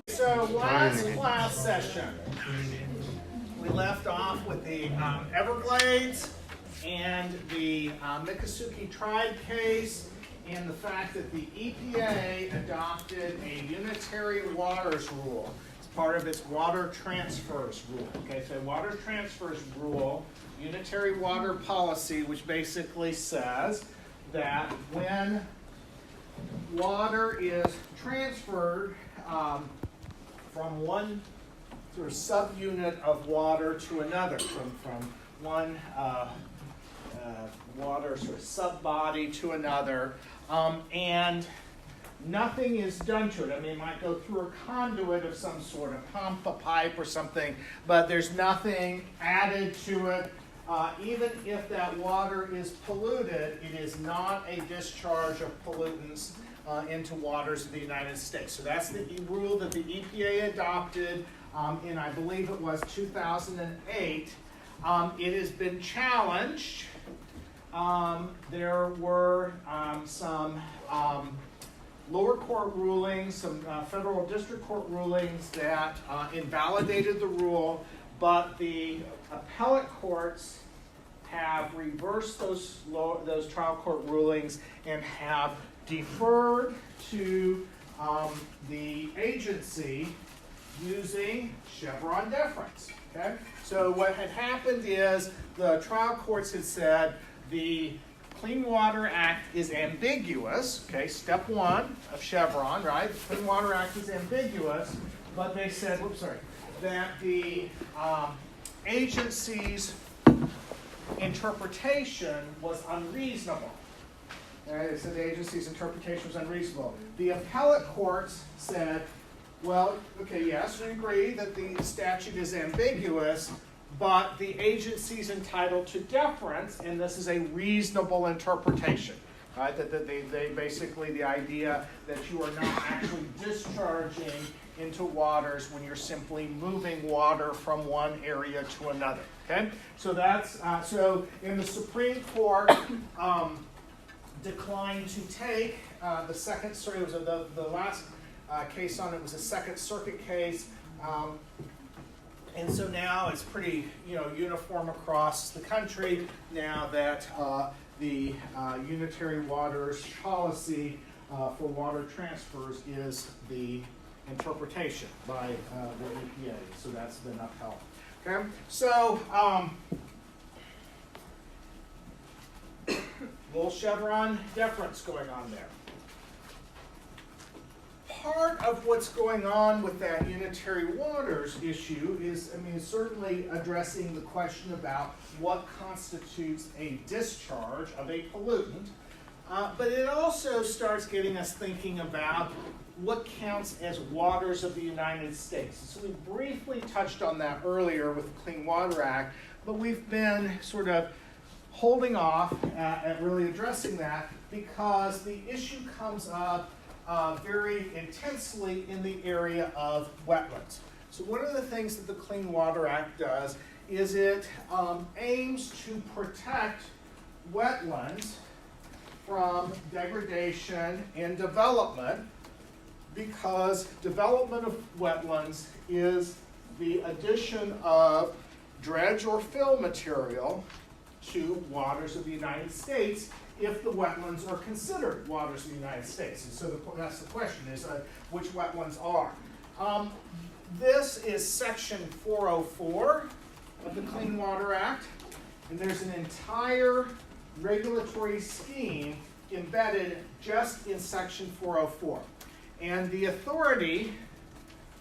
So last class session, we left off with the Everglades and the Miccosukee tribe case and the fact that the EPA adopted a unitary waters rule. It's part of its water transfers rule. Okay, so water transfers rule, unitary water policy, which basically says that when water is transferred from one sort of subunit of water to another, from one water sort of sub-body to another, and nothing is done to it. I mean, it might go through a conduit of some sort, a pump, a pipe, or something, but there's nothing added to it. Even if that water is polluted, it is not a discharge of pollutants into waters of the United States. So that's the rule that the EPA adopted in, I believe it was 2008. It has been challenged. There were some lower court rulings, some federal district court rulings that invalidated the rule, but the appellate courts have reversed those trial court rulings and have deferred to the agency using Chevron deference. Okay? So what had happened is the trial courts had said the Clean Water Act is ambiguous. Okay, step one of Chevron, right? The Clean Water Act is ambiguous, but they said, that the agency's interpretation was unreasonable. They said the agency's interpretation was unreasonable. The appellate courts said, well, okay, yes, we agree that the statute is ambiguous, but the agency's entitled to deference, and this is a reasonable interpretation. Right? That they basically, the idea that you are not actually discharging into waters when you're simply moving water from one area to another. Okay, so that's so. In the Supreme Court declined to take the Second Circuit. It was the last case on it was a Second Circuit case, and so now it's pretty uniform across the country now that the unitary waters policy for water transfers is the interpretation by the EPA. So that's been upheld. Okay, so little Chevron deference going on there. Part of what's going on with that unitary waters issue is, certainly addressing the question about what constitutes a discharge of a pollutant, but it also starts getting us thinking about what counts as waters of the United States. So we briefly touched on that earlier with the Clean Water Act, but we've been sort of holding off at really addressing that because the issue comes up very intensely in the area of wetlands. So one of the things that the Clean Water Act does is it aims to protect wetlands from degradation and development, because development of wetlands is the addition of dredge or fill material to waters of the United States if the wetlands are considered waters of the United States. And so that's the question, is which wetlands are. This is section 404 of the Clean Water Act, and there's an entire regulatory scheme embedded just in section 404. And the authority,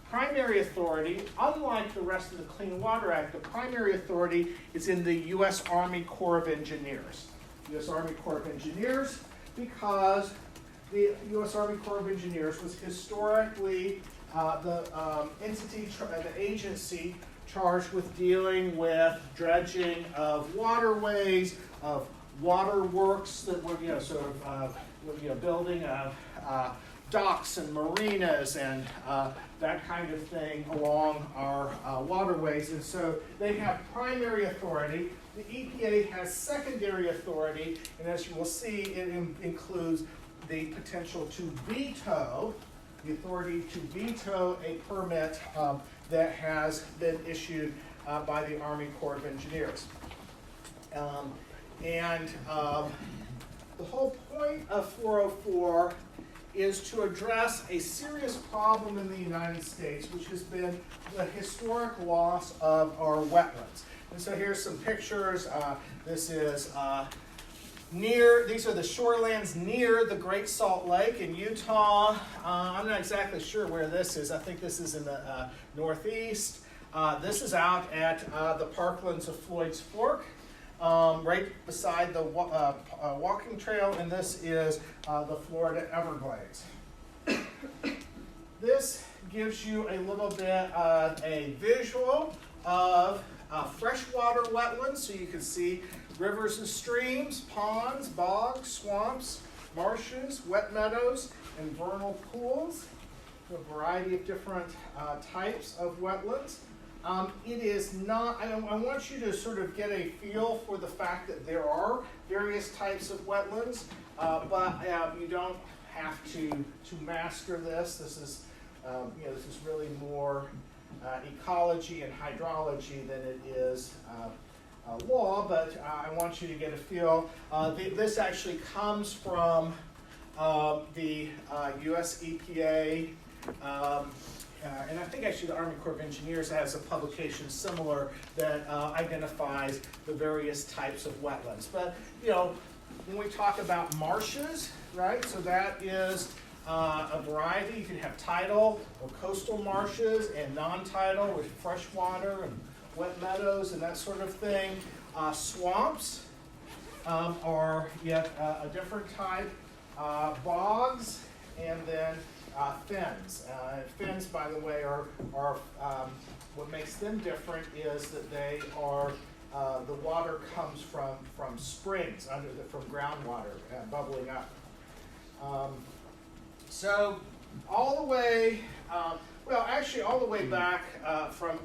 primary authority, unlike the rest of the Clean Water Act, the primary authority is in the U.S. Army Corps of Engineers. U.S. Army Corps of Engineers, because the U.S. Army Corps of Engineers was historically the entity, the agency charged with dealing with dredging of waterways, of waterworks that were, building of docks and marinas and that kind of thing along our waterways. And so they have primary authority. The EPA has secondary authority, and as you will see, it includes the potential to veto, the authority to veto a permit that has been issued by the Army Corps of Engineers. The whole point of 404 is to address a serious problem in the United States, which has been the historic loss of our wetlands. And so here's some pictures. This is these are the shorelands near the Great Salt Lake in Utah. I'm not exactly sure where this is. I think this is in the northeast. This is out at the parklands of Floyd's Fork, right beside the walking trail, and this is the Florida Everglades. This gives you a little bit of a visual of freshwater wetlands, so you can see rivers and streams, ponds, bogs, swamps, marshes, wet meadows, and vernal pools. A variety of different types of wetlands. It is not, I want you to sort of get a feel for the fact that there are various types of wetlands, but you don't have to master this. This is, this is really more ecology and hydrology than it is law, but I want you to get a feel. This actually comes from the US EPA, and I think actually the Army Corps of Engineers has a publication similar that identifies the various types of wetlands. But, when we talk about marshes, right, so that is a variety. You can have tidal or coastal marshes and non-tidal with freshwater and wet meadows and that sort of thing. Swamps are yet a different type. Bogs, and then fens. Fens, by the way, are what makes them different is that they are the water comes from springs from groundwater bubbling up. So all the way, all the way back from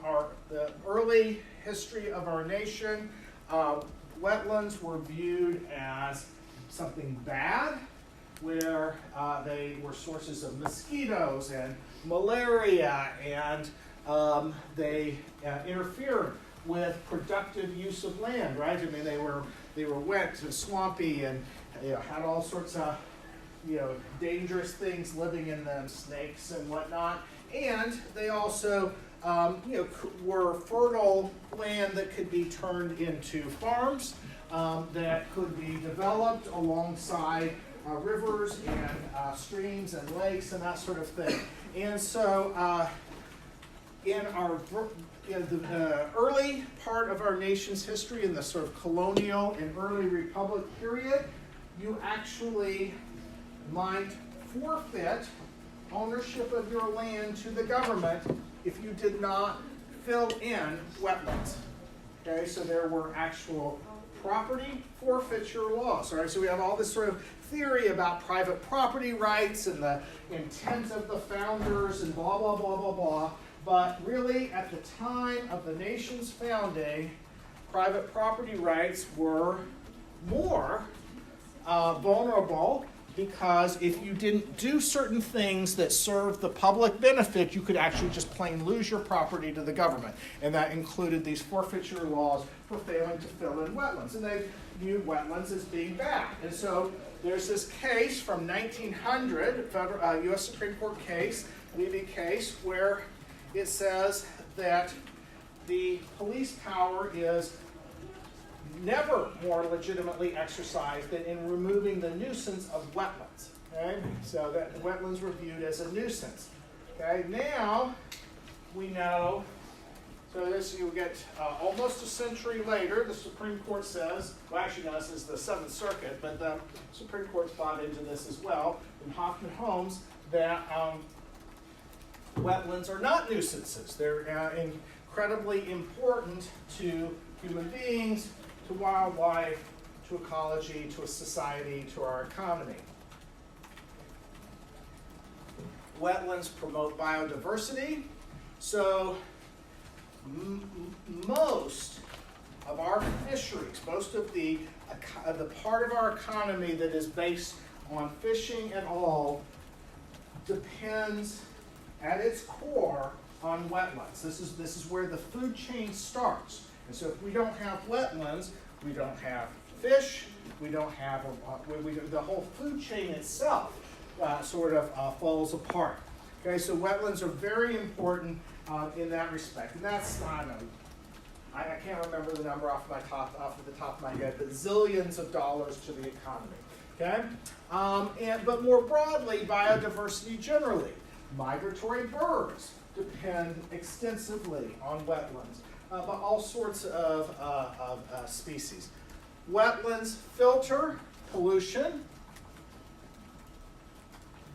the early history of our nation, wetlands were viewed as something bad, where they were sources of mosquitoes and malaria, and they interfered with productive use of land, right? I mean, they were wet and swampy, and had all sorts of dangerous things living in them, snakes and whatnot. And they also were fertile land that could be turned into farms, that could be developed alongside rivers and streams and lakes and that sort of thing. And so in the early part of our nation's history, in the sort of colonial and early republic period, you actually might forfeit ownership of your land to the government if you did not fill in wetlands. Okay, so there were actual property forfeiture laws. All right, so we have all this sort of theory about private property rights and the intent of the founders and blah, blah, blah, blah, blah. But really, at the time of the nation's founding, private property rights were more vulnerable, because if you didn't do certain things that served the public benefit, you could actually just plain lose your property to the government. And that included these forfeiture laws for failing to fill in wetlands. And they viewed wetlands as being bad. And so there's this case from 1900, U.S. Supreme Court case, Levy case, where it says that the police power is never more legitimately exercised than in removing the nuisance of wetlands. Okay? So that wetlands were viewed as a nuisance. Okay? Now we know, so this you get almost a century later, the Supreme Court says, well actually no, this is the Seventh Circuit, but the Supreme Court bought into this as well, in Hoffman Holmes, that wetlands are not nuisances. They're incredibly important to human beings, to wildlife, to ecology, to a society, to our economy. Wetlands promote biodiversity. So most of our fisheries, most of the part of our economy that is based on fishing at all depends at its core on wetlands. This is where the food chain starts. And so if we don't have wetlands, we don't have fish, we don't have, the whole food chain itself sort of falls apart. Okay, so wetlands are very important in that respect. And that's, I don't know, I can't remember the number off the top of my head, but zillions of dollars to the economy. Okay, but more broadly, biodiversity generally. Migratory birds depend extensively on wetlands, but all sorts of species. Wetlands filter pollution.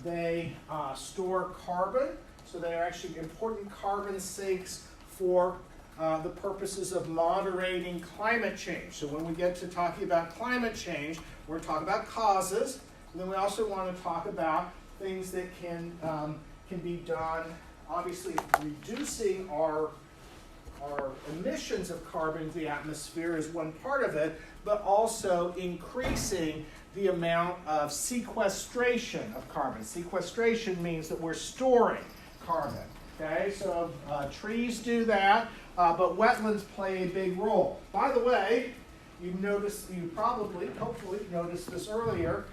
They store carbon, so they are actually important carbon sinks for the purposes of moderating climate change. So when we get to talking about climate change, we're talking about causes, and then we also want to talk about things that can be done. Obviously, reducing our emissions of carbon into the atmosphere is one part of it, but also increasing the amount of sequestration of carbon. Sequestration means that we're storing carbon. Okay, so trees do that, but wetlands play a big role. By the way, you hopefully noticed this earlier,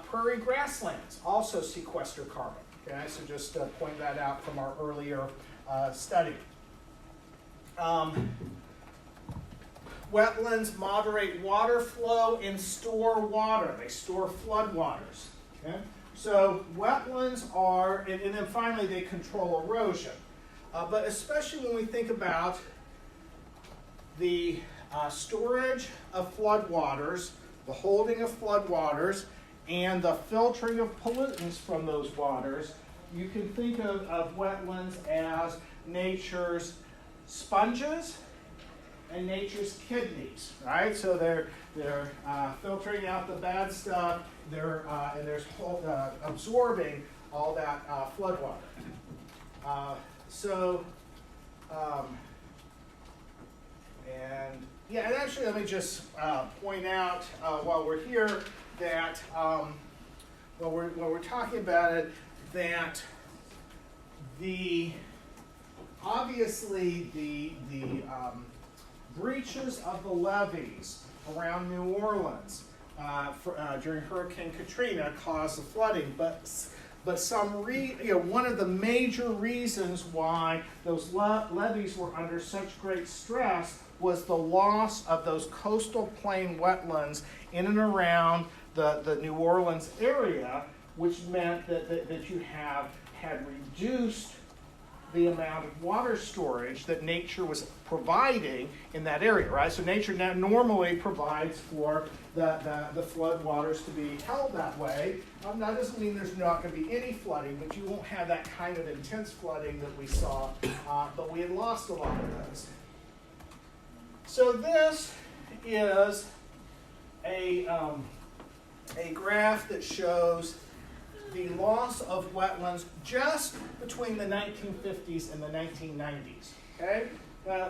prairie grasslands also sequester carbon. Okay, so just point that out from our earlier study. Wetlands moderate water flow and store water. They store floodwaters. Okay? So wetlands are, and then finally they control erosion. But especially when we think about the storage of floodwaters, the holding of floodwaters, and the filtering of pollutants from those waters, you can think of wetlands as nature's sponges and nature's kidneys, right? So they're filtering out the bad stuff. They're absorbing all that flood water. And actually, let me just point out while we're here that while we're talking about it, that obviously the breaches of the levees around New Orleans during Hurricane Katrina caused the flooding, but one of the major reasons why those levees were under such great stress was the loss of those coastal plain wetlands in and around the New Orleans area, which meant that you had reduced the amount of water storage that nature was providing in that area, right? So nature now normally provides for the flood waters to be held that way. That doesn't mean there's not going to be any flooding, but you won't have that kind of intense flooding that we saw, but we had lost a lot of those. So this is a graph that shows the loss of wetlands just between the 1950s and the 1990s. Okay,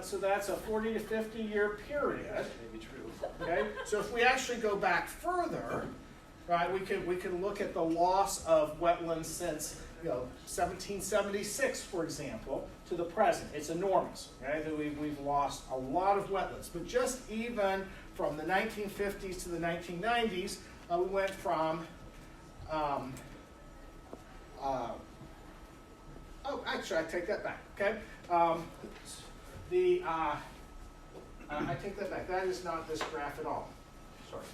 so that's a 40 to 50 year period. Maybe true. Okay, so if we actually go back further, right, we can look at the loss of wetlands since 1776, for example, to the present. It's enormous. Right, we've lost a lot of wetlands, but just even from the 1950s to the 1990s, we went from actually, I take that back. Okay, I take that back. That is not this graph at all. Sorry.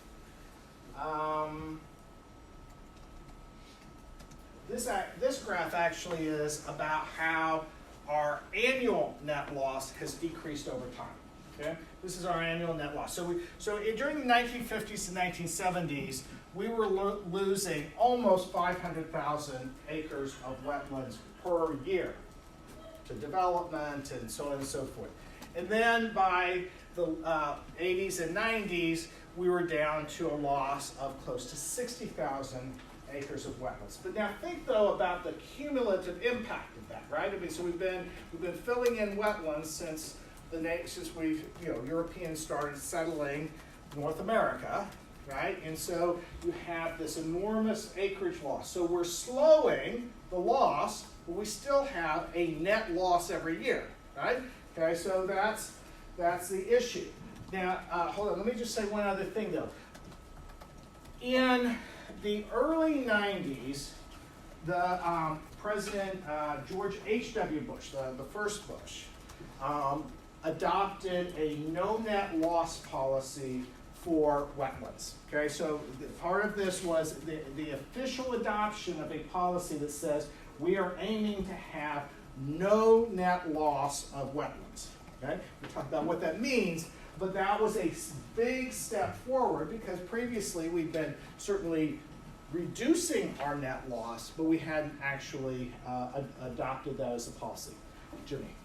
This graph actually is about how our annual net loss has decreased over time. Okay, this is our annual net loss. So during the 1950s and 1970s, we were losing almost 500,000 acres of wetlands per year to development and so on and so forth. And then by the 80s and 90s, we were down to a loss of close to 60,000 acres of wetlands. But now think though about the cumulative impact of that, right? I mean, so we've been filling in wetlands since Europeans started settling North America. right? And so you have this enormous acreage loss. So we're slowing the loss, but we still have a net loss every year, right? Okay, so that's the issue. Now, hold on, let me just say one other thing though. In the early 90s, the President George H.W. Bush, the first Bush, adopted a no net loss policy for wetlands. Okay, so part of this was the official adoption of a policy that says we are aiming to have no net loss of wetlands. Okay, we'll talk about what that means, but that was a big step forward because previously we've been certainly reducing our net loss, but we hadn't actually adopted that as a policy. Jimmy.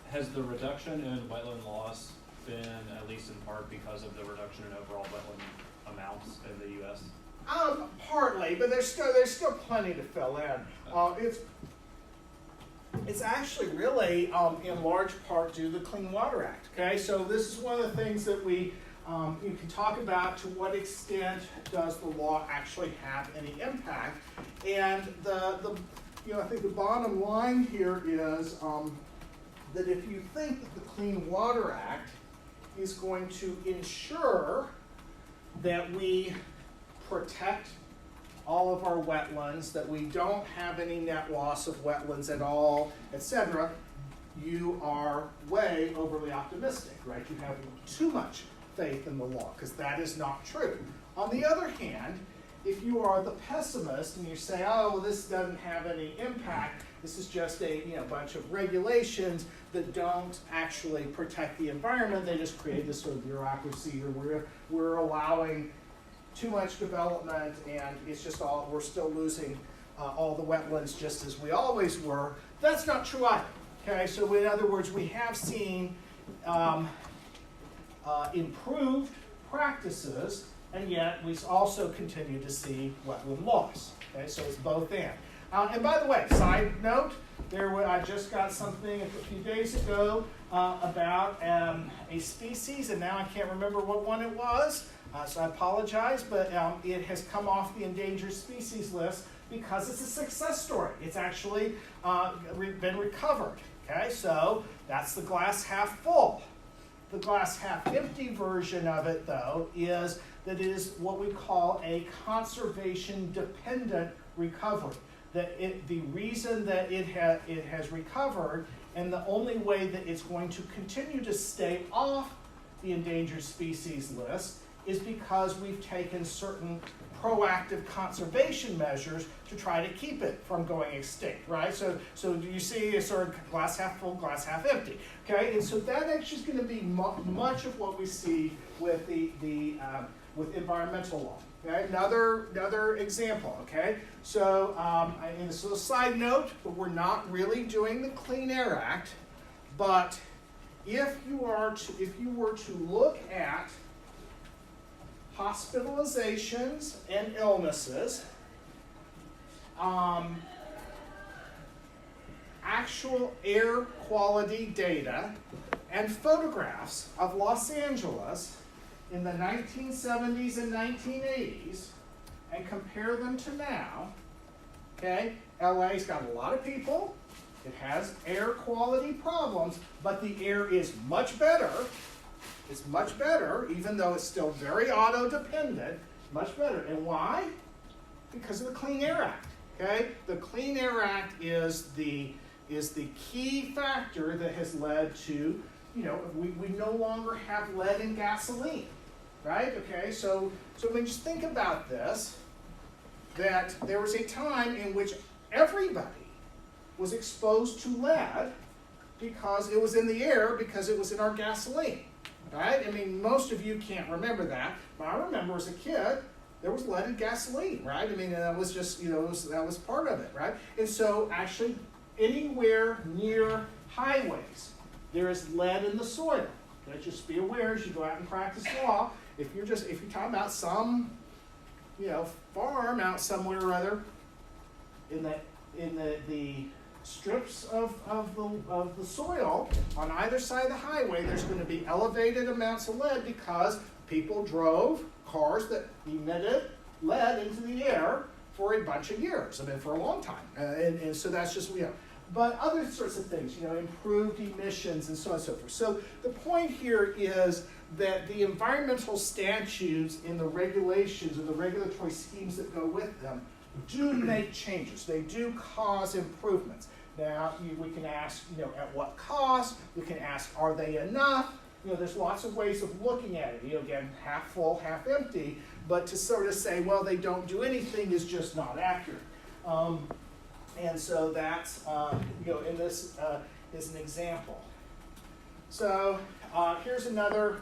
Has the reduction in wetland loss been at least in part because of the reduction in overall wetland amounts in the U.S.? Partly, but there's still plenty to fill in. It's actually really in large part due to the Clean Water Act. Okay, so this is one of the things that you can talk about. To what extent does the law actually have any impact? And I think the bottom line here is that if you think that the Clean Water Act is going to ensure that we protect all of our wetlands, that we don't have any net loss of wetlands at all, etc., you are way overly optimistic, right? You have too much faith in the law, because that is not true. On the other hand, if you are the pessimist and you say, oh, well, this doesn't have any impact, this is just a bunch of regulations that don't actually protect the environment, they just create this sort of bureaucracy, or we're allowing too much development and it's just we're still losing all the wetlands just as we always were. That's not true either. Okay, so in other words, we have seen improved practices, and yet we also continue to see wetland loss. Okay, so it's both and. And by the way, side note, I just got something a few days ago about a species, and now I can't remember what one it was, so I apologize, but it has come off the endangered species list because it's a success story. It's actually been recovered. Okay, so that's the glass half full. The glass half empty version of it, though, is that it is what we call a conservation-dependent recovery. The reason that it has recovered, and the only way that it's going to continue to stay off the endangered species list, is because we've taken certain proactive conservation measures to try to keep it from going extinct, right? So you see it's sort of glass half full, glass half empty, okay? And so that actually is going to be much of what we see with with environmental law. Okay, another example. Okay, so and this is a side note, but we're not really doing the Clean Air Act. But if you were to look at hospitalizations and illnesses, actual air quality data, and photographs of Los Angeles in the 1970s and 1980s, and compare them to now, okay, LA's got a lot of people, it has air quality problems, but the air is much better. It's much better, even though it's still very auto-dependent, much better. And why? Because of the Clean Air Act, okay? The Clean Air Act is the key factor that has led to, we no longer have lead in gasoline, right? Okay, so I mean, just think about this, that there was a time in which everybody was exposed to lead because it was in the air, because it was in our gasoline. Right? I mean, most of you can't remember that, but I remember as a kid, there was lead in gasoline, right? I mean, that was just, that was part of it, right? And so actually, anywhere near highways, there is lead in the soil. Okay? Just be aware as you go out and practice law, if you're talking about some, farm out somewhere or other, in the strips of the soil on either side of the highway, there's going to be elevated amounts of lead because people drove cars that emitted lead into the air for a bunch of years, I mean, for a long time. And so that's just, but other sorts of things, improved emissions and so on and so forth. So the point here is that the environmental statutes and the regulations and the regulatory schemes that go with them do make changes. They do cause improvements. Now, we can ask, at what cost? We can ask, are they enough? There's lots of ways of looking at it. Again, half full, half empty. But to sort of say, well, they don't do anything is just not accurate. And so that's, and this is an example. So here's another,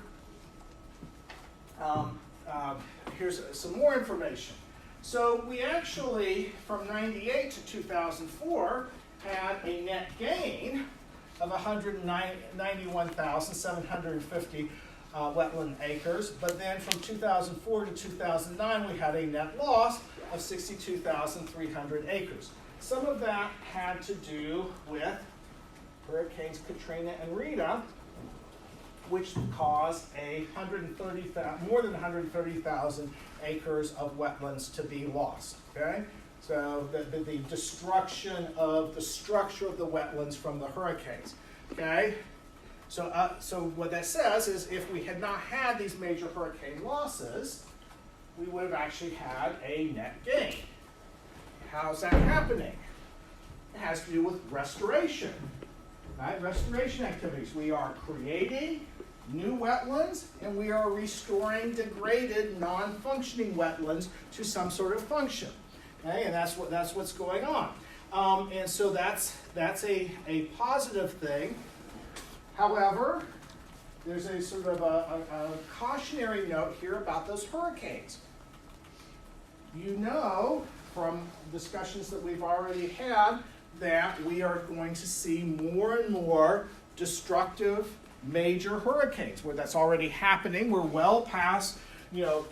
here's some more information. So we actually, from 98 to 2004, had a net gain of 191,750 wetland acres, but then from 2004 to 2009 we had a net loss of 62,300 acres. Some of that had to do with Hurricanes Katrina and Rita, which caused more than 130,000 acres of wetlands to be lost. Okay, so the destruction of the structure of the wetlands from the hurricanes. Okay. So what that says is if we had not had these major hurricane losses, we would have actually had a net gain. How's that happening? It has to do with restoration, right? Restoration activities. We are creating new wetlands and we are restoring degraded, non-functioning wetlands to some sort of function. Okay? And that's what's going on. And so that's a positive thing. However, there's a sort of a cautionary note here about those hurricanes. From discussions that we've already had that we are going to see more and more destructive major hurricanes, where that's already happening. We're well past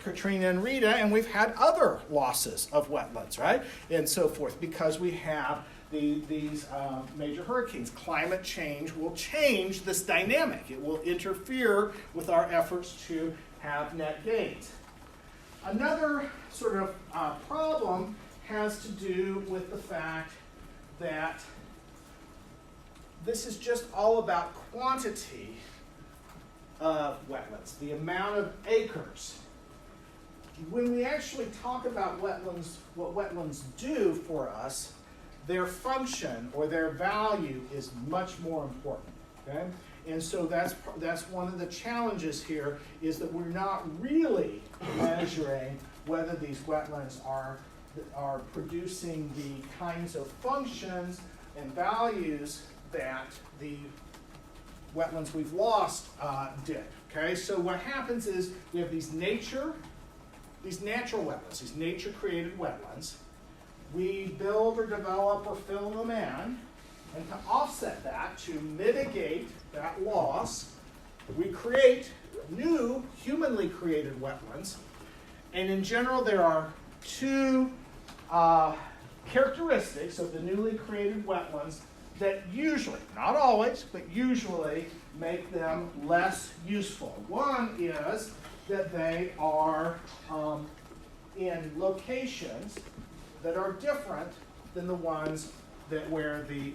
Katrina and Rita, and we've had other losses of wetlands, right? And so forth, because we have these major hurricanes. Climate change will change this dynamic. It will interfere with our efforts to have net gains. Another sort of problem has to do with the fact that this is just all about quantity of wetlands, the amount of acres. When we actually talk about wetlands, what wetlands do for us, their function or their value is much more important. Okay? And so that's one of the challenges here, is that we're not really measuring whether these wetlands are producing the kinds of functions and values that the wetlands we've lost did. Okay, so what happens is we have these natural wetlands, these nature-created wetlands. We build or develop or fill them in, and to offset that, to mitigate that loss, we create new humanly created wetlands. And in general, there are two characteristics of the newly created wetlands that usually, not always, but usually make them less useful. One is that they are in locations that are different than the ones that we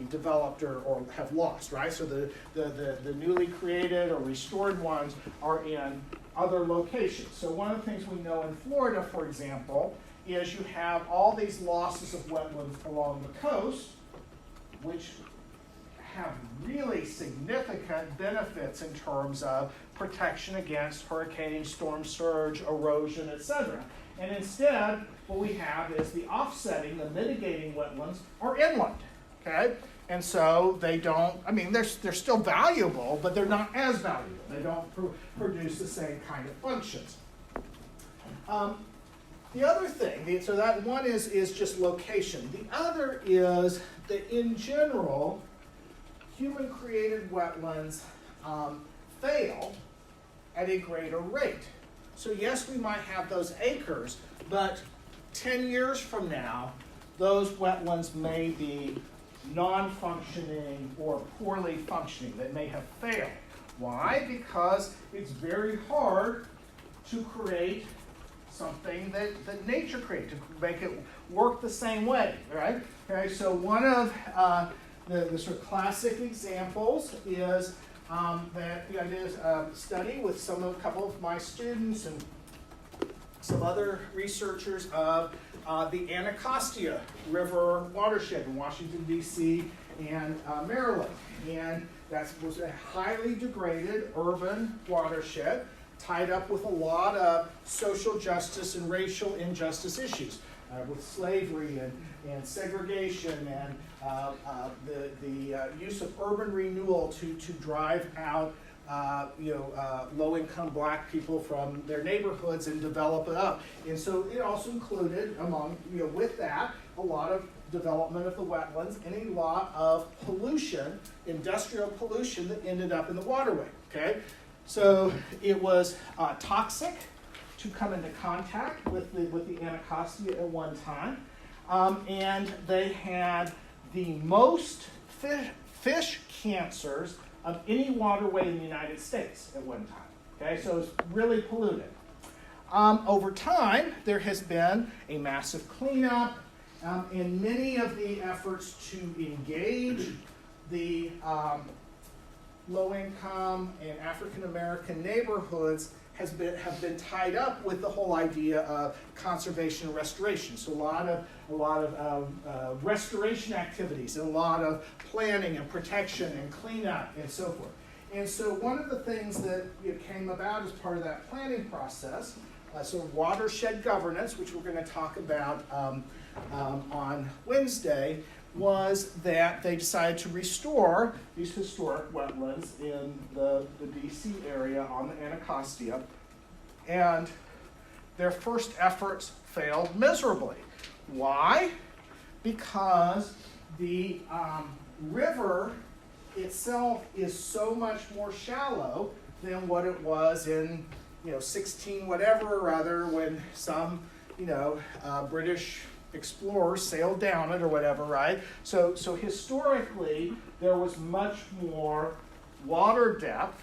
developed or have lost, right? So the newly created or restored ones are in other locations. So one of the things we know in Florida, for example, is you have all these losses of wetlands along the coast, which have really significant benefits in terms of protection against hurricane, storm surge, erosion, etc. And instead, what we have is the offsetting, the mitigating wetlands are inland, okay? And so they don't, they're still valuable, but they're not as valuable. They don't produce the same kind of functions. The other thing, so that one is just location. The other is that in general, human-created wetlands fail at a greater rate. So yes, we might have those acres, but 10 years from now, those wetlands may be non-functioning or poorly functioning. They may have failed. Why? Because it's very hard to create something that nature created, to make it work the same way, right? Okay, so one of the sort of classic examples is that I did a study with a couple of my students and some other researchers of the Anacostia River watershed in Washington, D.C. and Maryland. And that was a highly degraded urban watershed tied up with a lot of social justice and racial injustice issues, with slavery and segregation and the use of urban renewal to drive out low-income black people from their neighborhoods and develop it up. And so it also included with that, a lot of development of the wetlands and a lot of pollution, industrial pollution that ended up in the waterway, okay? So it was toxic to come into contact with the Anacostia at one time. And they had the most fish cancers of any waterway in the United States at one time. Okay, so it's really polluted. Over time, there has been a massive cleanup, and many of the efforts to engage the low-income and African-American neighborhoods have been tied up with the whole idea of conservation and restoration. So a lot of restoration activities and a lot of planning and protection and cleanup and so forth. And so one of the things that came about as part of that planning process, so watershed governance, which we're going to talk about on Wednesday, was that they decided to restore these historic wetlands in the DC area on the Anacostia, and their first efforts failed miserably. Why? Because the river itself is so much more shallow than what it was in 16 whatever or other, when some British explorers sailed down it or whatever, right? So historically, there was much more water depth,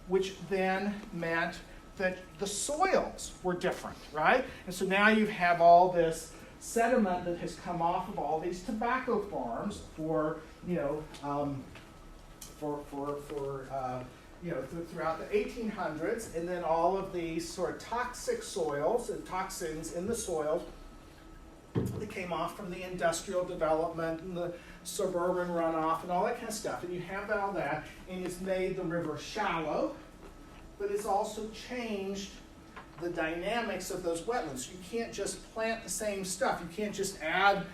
which then meant that the soils were different, right? And so now you have all this sediment that has come off of all these tobacco farms throughout the 1800s, and then all of these sort of toxic soils and toxins in the soil that came off from the industrial development and the suburban runoff and all that kind of stuff. And you have all that, and it's made the river shallow, but it's also changed the dynamics of those wetlands. You can't just plant the same stuff. You can't just add,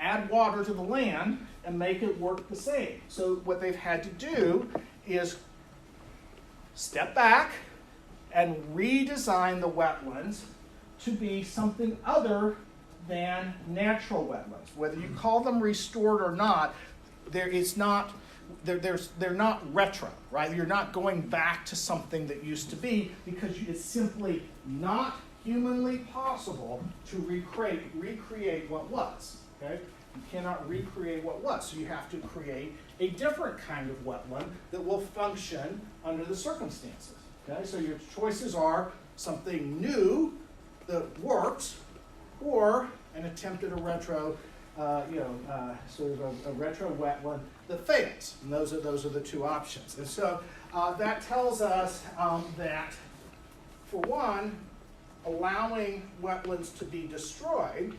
add water to the land and make it work the same. So what they've had to do is step back and redesign the wetlands to be something other than natural wetlands. Whether you call them restored or not, they're not retro, right? You're not going back to something that used to be, because it's simply not humanly possible to recreate what was, okay? You cannot recreate what was, so you have to create a different kind of wetland that will function under the circumstances, okay? So your choices are something new that works, or an attempt at a retro, sort of a retro wetland that fails. And those are the two options. And so that tells us that, for one, allowing wetlands to be destroyed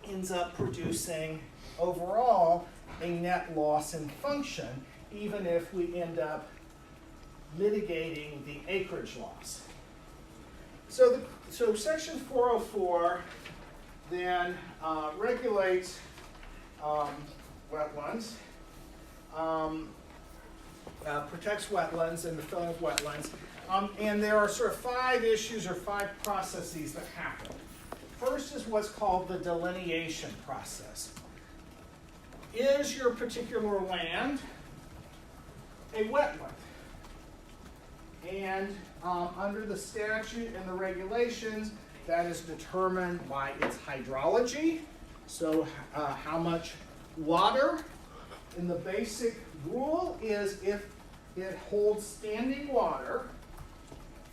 ends up producing overall a net loss in function, even if we end up mitigating the acreage loss. So Section 404 then regulates wetlands, protects wetlands and the filling of wetlands. And there are sort of 5 issues or 5 processes that happen. First is what's called the delineation process. Is your particular land a wetland? And under the statute and the regulations, that is determined by its hydrology, so how much water. And the basic rule is, if it holds standing water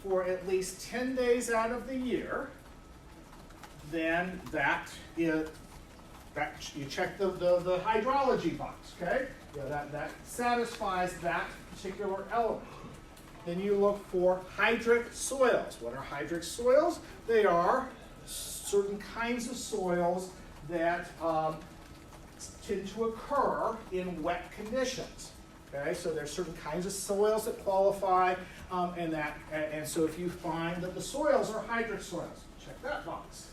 for at least 10 days out of the year, then you check the hydrology box, okay? That satisfies that particular element. Then you look for hydric soils. What are hydric soils? They are certain kinds of soils that tend to occur in wet conditions. Okay, so there's certain kinds of soils that qualify, and so if you find that the soils are hydric soils, check that box.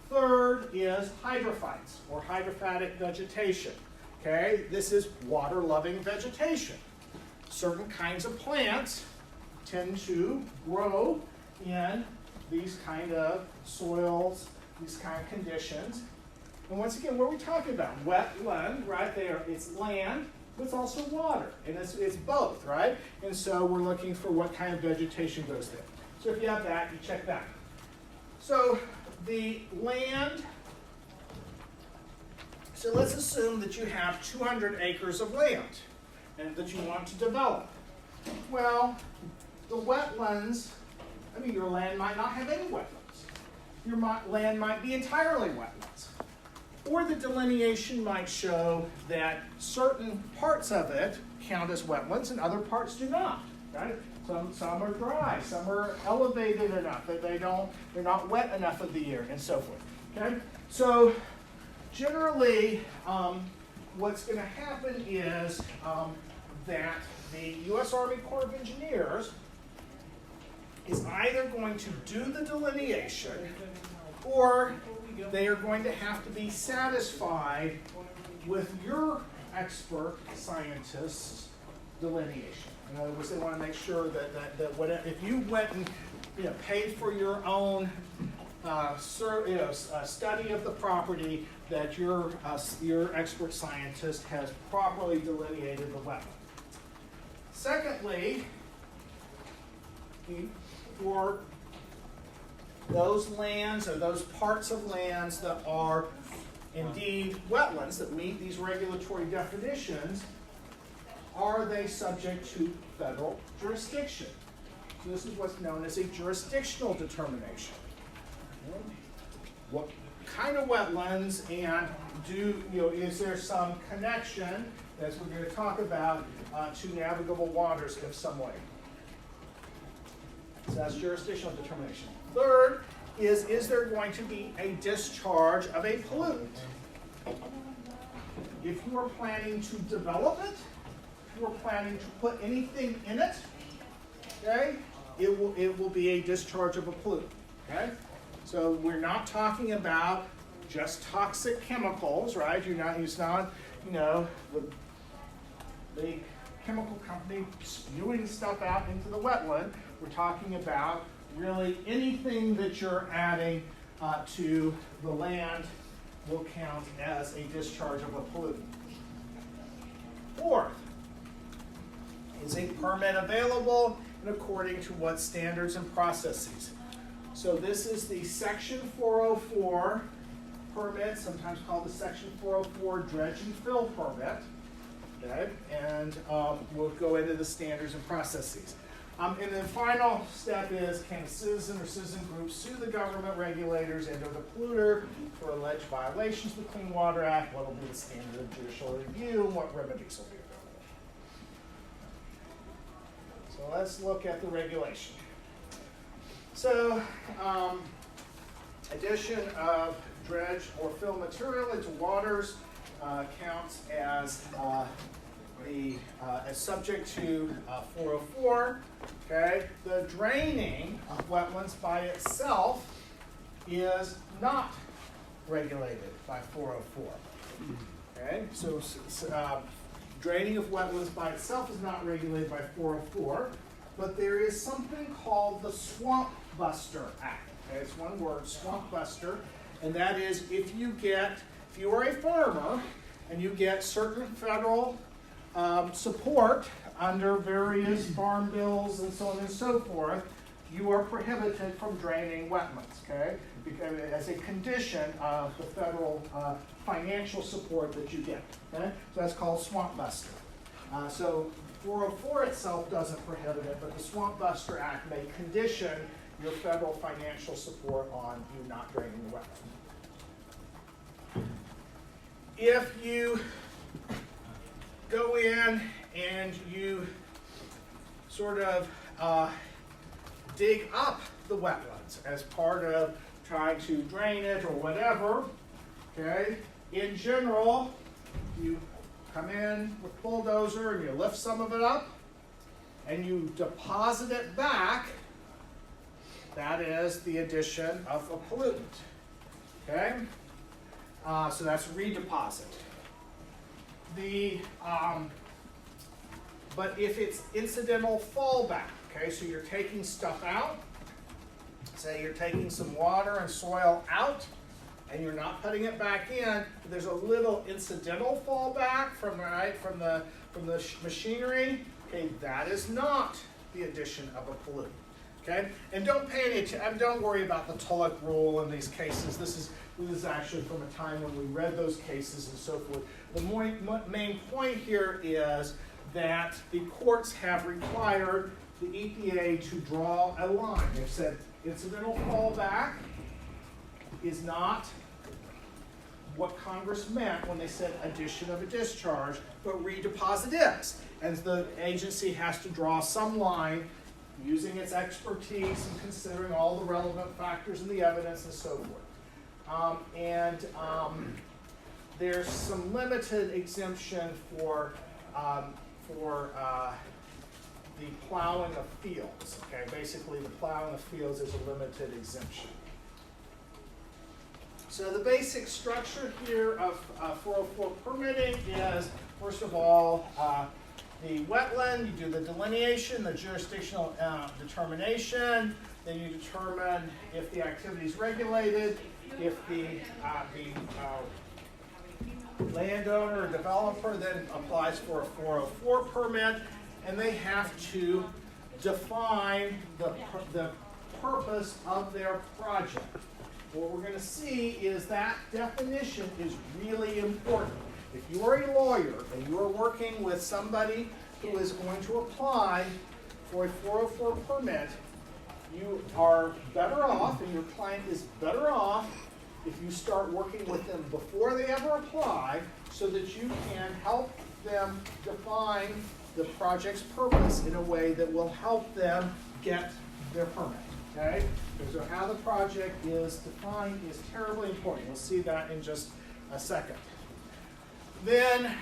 Third is hydrophytes or hydrophatic vegetation. Okay, this is water-loving vegetation. Certain kinds of plants tend to grow in these kind of soils, these kind of conditions. And once again, what are we talking about? Wetland, right there, it's land, but it's also water, and it's both, right? And so we're looking for what kind of vegetation goes there. So if you have that, you check that. So the land, so let's assume that you have 200 acres of land and that you want to develop. Well, the wetlands, your land might not have any wetlands. Your land might be entirely wetlands. Or the delineation might show that certain parts of it count as wetlands and other parts do not, right? Some are dry, some are elevated enough that they're not wet enough of the year, and so forth, okay? So generally, what's going to happen is that the U.S. Army Corps of Engineers is either going to do the delineation or they are going to have to be satisfied with your expert scientist's delineation. In other words, they want to make sure that whatever, if you went and paid for your own study of the property, that your expert scientist has properly delineated the wetland. Secondly, for those lands or those parts of lands that are indeed wetlands that meet these regulatory definitions, are they subject to federal jurisdiction? So this is what's known as a jurisdictional determination. What kind of wetlands, and is there some connection, as we're going to talk about, to navigable waters in some way? So that's jurisdictional determination. Third is there going to be a discharge of a pollutant? If you are planning to develop it, if you are planning to put anything in it, okay, it will be a discharge of a pollutant. Okay? So we're not talking about just toxic chemicals, right? It's not, the big chemical company spewing stuff out into the wetland. We're talking about really anything that you're adding to the land will count as a discharge of a pollutant. Fourth, is a permit available and according to what standards and processes? So this is the Section 404 permit, sometimes called the Section 404 dredge and fill permit. Okay, and we'll go into the standards and processes. And the final step is, can a citizen or citizen group sue the government regulators and or the polluter for alleged violations of the Clean Water Act? What will be the standard of judicial review and what remedies will be available? So let's look at the regulation. So, addition of dredge or fill material into waters counts as subject to 404. Okay, the draining of wetlands by itself is not regulated by 404. Okay, so draining of wetlands by itself is not regulated by 404, but there is something called the Swamp Buster Act. Okay, it's one word, Swamp Buster, and that is if you are a farmer and you get certain federal support under various farm bills and so on and so forth, you are prohibited from draining wetlands, okay? Because as a condition of the federal financial support that you get, okay? So that's called Swamp Buster. So 404 itself doesn't prohibit it, but the Swamp Buster Act may condition your federal financial support on you not draining the wetland. If you go in and you sort of dig up the wetlands as part of trying to drain it or whatever, okay, in general, you come in with bulldozer and you lift some of it up and you deposit it back. That is the addition of a pollutant, okay? So that's redeposit. But if it's incidental fallback, okay, so you're taking stuff out, say you're taking some water and soil out, and you're not putting it back in, there's a little incidental fallback from the machinery, okay, that is not the addition of a pollutant. Okay, and don't worry about the Tulloch rule in these cases. This is actually from a time when we read those cases and so forth. The main point here is that the courts have required the EPA to draw a line. They've said incidental fallback is not what Congress meant when they said addition of a discharge, but redeposit is. And the agency has to draw some line using its expertise and considering all the relevant factors in the evidence and so forth. There's some limited exemption for the plowing of fields. Okay, basically the plowing of fields is a limited exemption. So the basic structure here of 404 permitting is, first of all, the wetland, you do the delineation, the jurisdictional determination, then you determine if the activity is regulated, if the landowner or developer then applies for a 404 permit, and they have to define the purpose of their project. What we're going to see is that definition is really important. If you are a lawyer and you are working with somebody who is going to apply for a 404 permit, you are better off, and your client is better off, if you start working with them before they ever apply, so that you can help them define the project's purpose in a way that will help them get their permit. Okay? So how the project is defined is terribly important. We'll see that in just a second. Then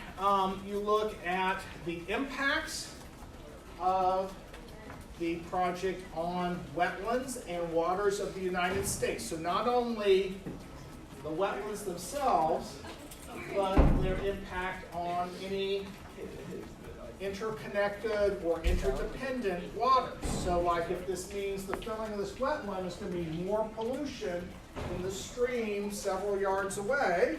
you look at the impacts of the project on wetlands and waters of the United States. So not only the wetlands themselves, but their impact on any interconnected or interdependent waters. So like if this means the filling of this wetland is going to be more pollution in the stream several yards away,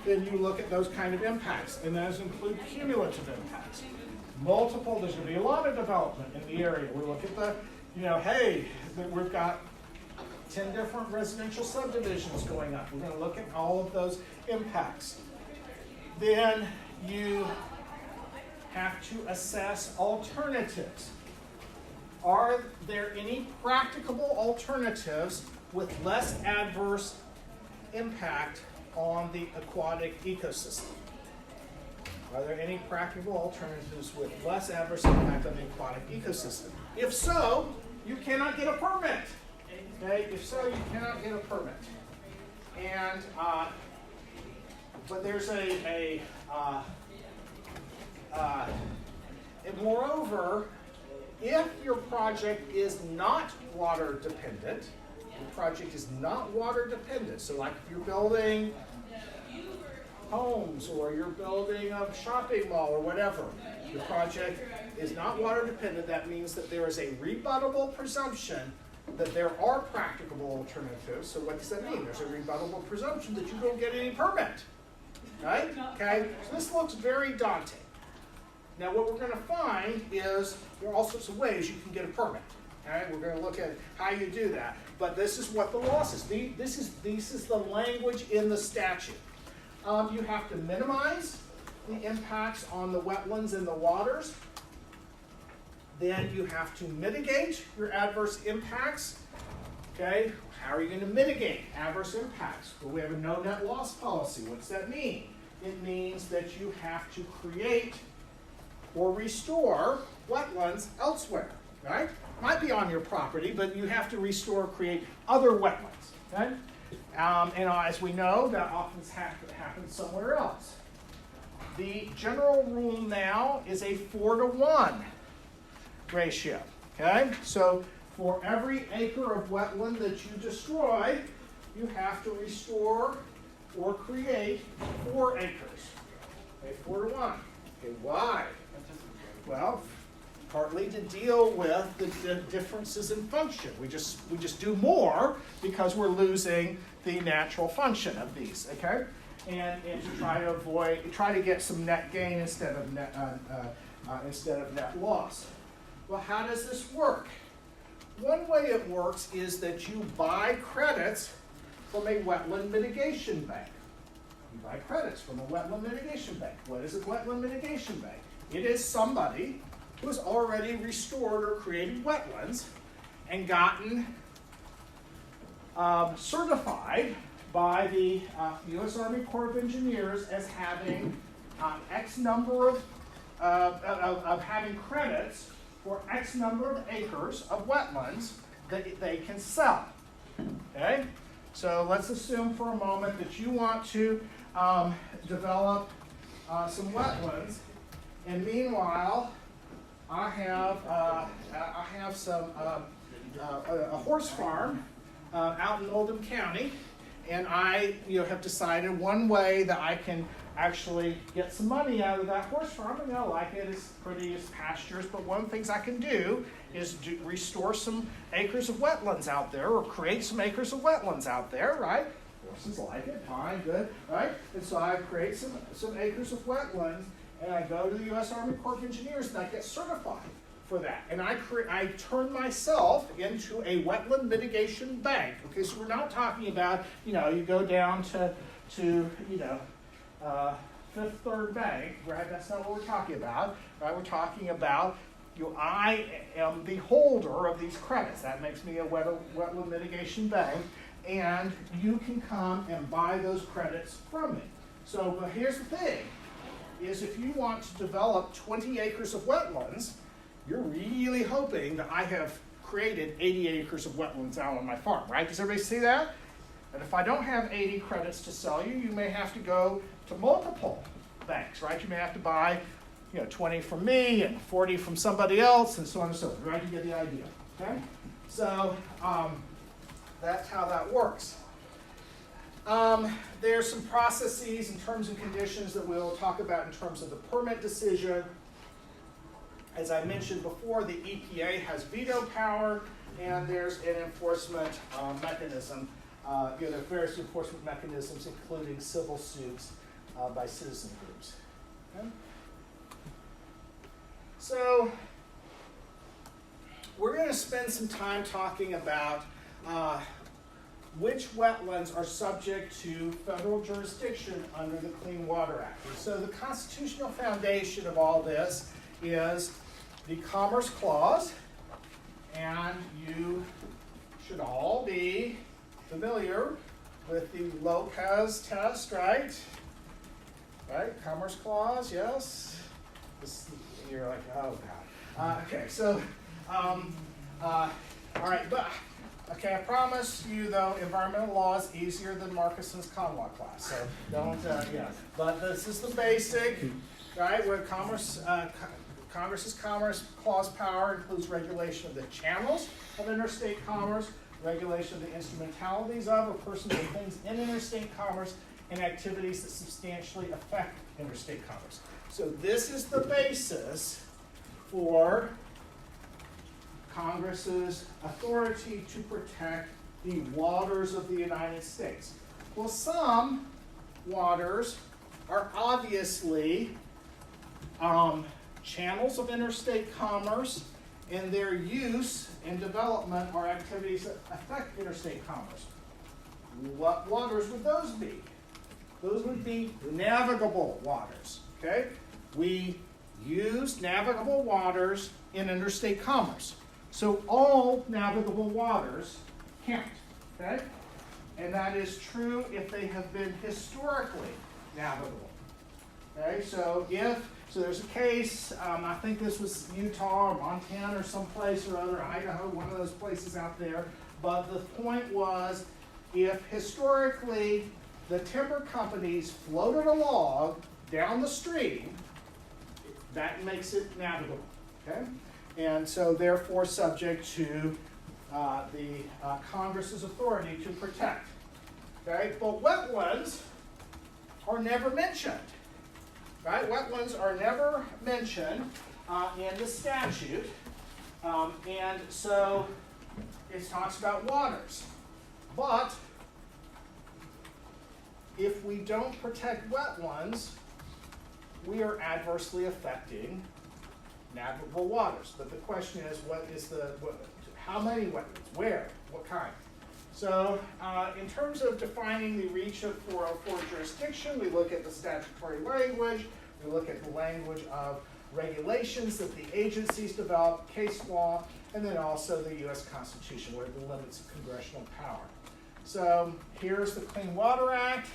then you look at those kind of impacts. And those include cumulative impacts. Multiple, there's going to be a lot of development in the area. We look at the, hey, we've got 10 different residential subdivisions going up. We're going to look at all of those impacts. Then you have to assess alternatives. Are there any practicable alternatives with less adverse impact on the aquatic ecosystem? Are there any practical alternatives with less adverse impact on the aquatic ecosystem? If so, you cannot get a permit. Okay? If so, you cannot get a permit. And but there's and moreover, if your project is not water dependent, so like if you're building homes or you're building a shopping mall or whatever, the project is not water dependent, that means that there is a rebuttable presumption that there are practicable alternatives. So what does that mean? There's a rebuttable presumption that you don't get any permit. Right? Okay? So this looks very daunting. Now what we're going to find is there are all sorts of ways you can get a permit. Okay? We're going to look at how you do that. But this is what the law says. This is the language in the statute. You have to minimize the impacts on the wetlands and the waters. Then you have to mitigate your adverse impacts. Okay, how are you going to mitigate adverse impacts? Well, we have a no net loss policy. What's that mean? It means that you have to create or restore wetlands elsewhere, right? Might be on your property, but you have to restore or create other wetlands, okay? And as we know, that often happens somewhere else. The general rule now is a 4-to-1 ratio, okay? So for every acre of wetland that you destroy, you have to restore or create 4 acres. Okay, 4-to-1. Okay, why? Well, partly to deal with the differences in function. We just do more because we're losing the natural function of these, okay? And to try to get some net gain instead of net loss. Well, how does this work? One way it works is that you buy credits from a wetland mitigation bank. You buy credits from a wetland mitigation bank. What is a wetland mitigation bank? It is somebody who has already restored or created wetlands and gotten certified by the U.S. Army Corps of Engineers as having X number of having credits for X number of acres of wetlands that they can sell. Okay? So let's assume for a moment that you want to develop some wetlands, and meanwhile, I have a horse farm out in Oldham County, and I have decided one way that I can actually get some money out of that horse farm, and I like it, it's pretty, it's pastures, but one of the things I can do is restore some acres of wetlands out there, or create some acres of wetlands out there, right? Horses like it, fine, good, right? And so I create some acres of wetlands, and I go to the U.S. Army Corps of Engineers, and I get certified for that. And I turn myself into a wetland mitigation bank. Okay, so we're not talking about, you go down to Fifth Third Bank, right? That's not what we're talking about, right? We're talking about, I am the holder of these credits. That makes me a wetland mitigation bank, and you can come and buy those credits from me. So, but here's the thing, is if you want to develop 20 acres of wetlands, you're really hoping that I have created 80 acres of wetlands out on my farm, right? Does everybody see that? And if I don't have 80 credits to sell you, you may have to go to multiple banks, right? You may have to buy, 20 from me and 40 from somebody else, and so on and so forth, right? You get the idea, okay? So that's how that works. There's some processes and terms and conditions that we'll talk about in terms of the permit decision. As I mentioned before, the EPA has veto power, and there's an enforcement mechanism. There are various enforcement mechanisms, including civil suits by citizen groups. Okay? So we're going to spend some time talking about which wetlands are subject to federal jurisdiction under the Clean Water Act. And so the constitutional foundation of all this is the Commerce Clause, and you should all be familiar with the Lopez test, right? Right? Commerce Clause, yes? You're like, oh God. Okay, so, all right, but, okay, I promise you though, environmental law is easier than Marcuson's common law class, so don't, yeah. But this is the basic, right, where Congress's Commerce Clause power includes regulation of the channels of interstate commerce, regulation of the instrumentalities of or persons or things in interstate commerce, and activities that substantially affect interstate commerce. So this is the basis for Congress's authority to protect the waters of the United States. Well, some waters are obviously channels of interstate commerce, and their use and development are activities that affect interstate commerce. What waters would those be? Those would be navigable waters. Okay? We use navigable waters in interstate commerce. So all navigable waters count. Okay? And that is true if they have been historically navigable. Okay? So there's a case, I think this was Utah or Montana or someplace or other, Idaho, one of those places out there. But the point was, if historically the timber companies floated a log down the stream, that makes it navigable. Okay? And so therefore subject to the Congress's authority to protect. Okay? But wetlands are never mentioned. Right? Wetlands are never mentioned in the statute. And so it talks about waters. But if we don't protect wetlands, we are adversely affecting navigable waters. But the question is, how many wetlands? Where? What kind? So in terms of defining the reach of 404 jurisdiction, we look at the statutory language, we look at the language of regulations that the agencies develop, case law, and then also the U.S. Constitution, where the limits of congressional power. So here's the Clean Water Act.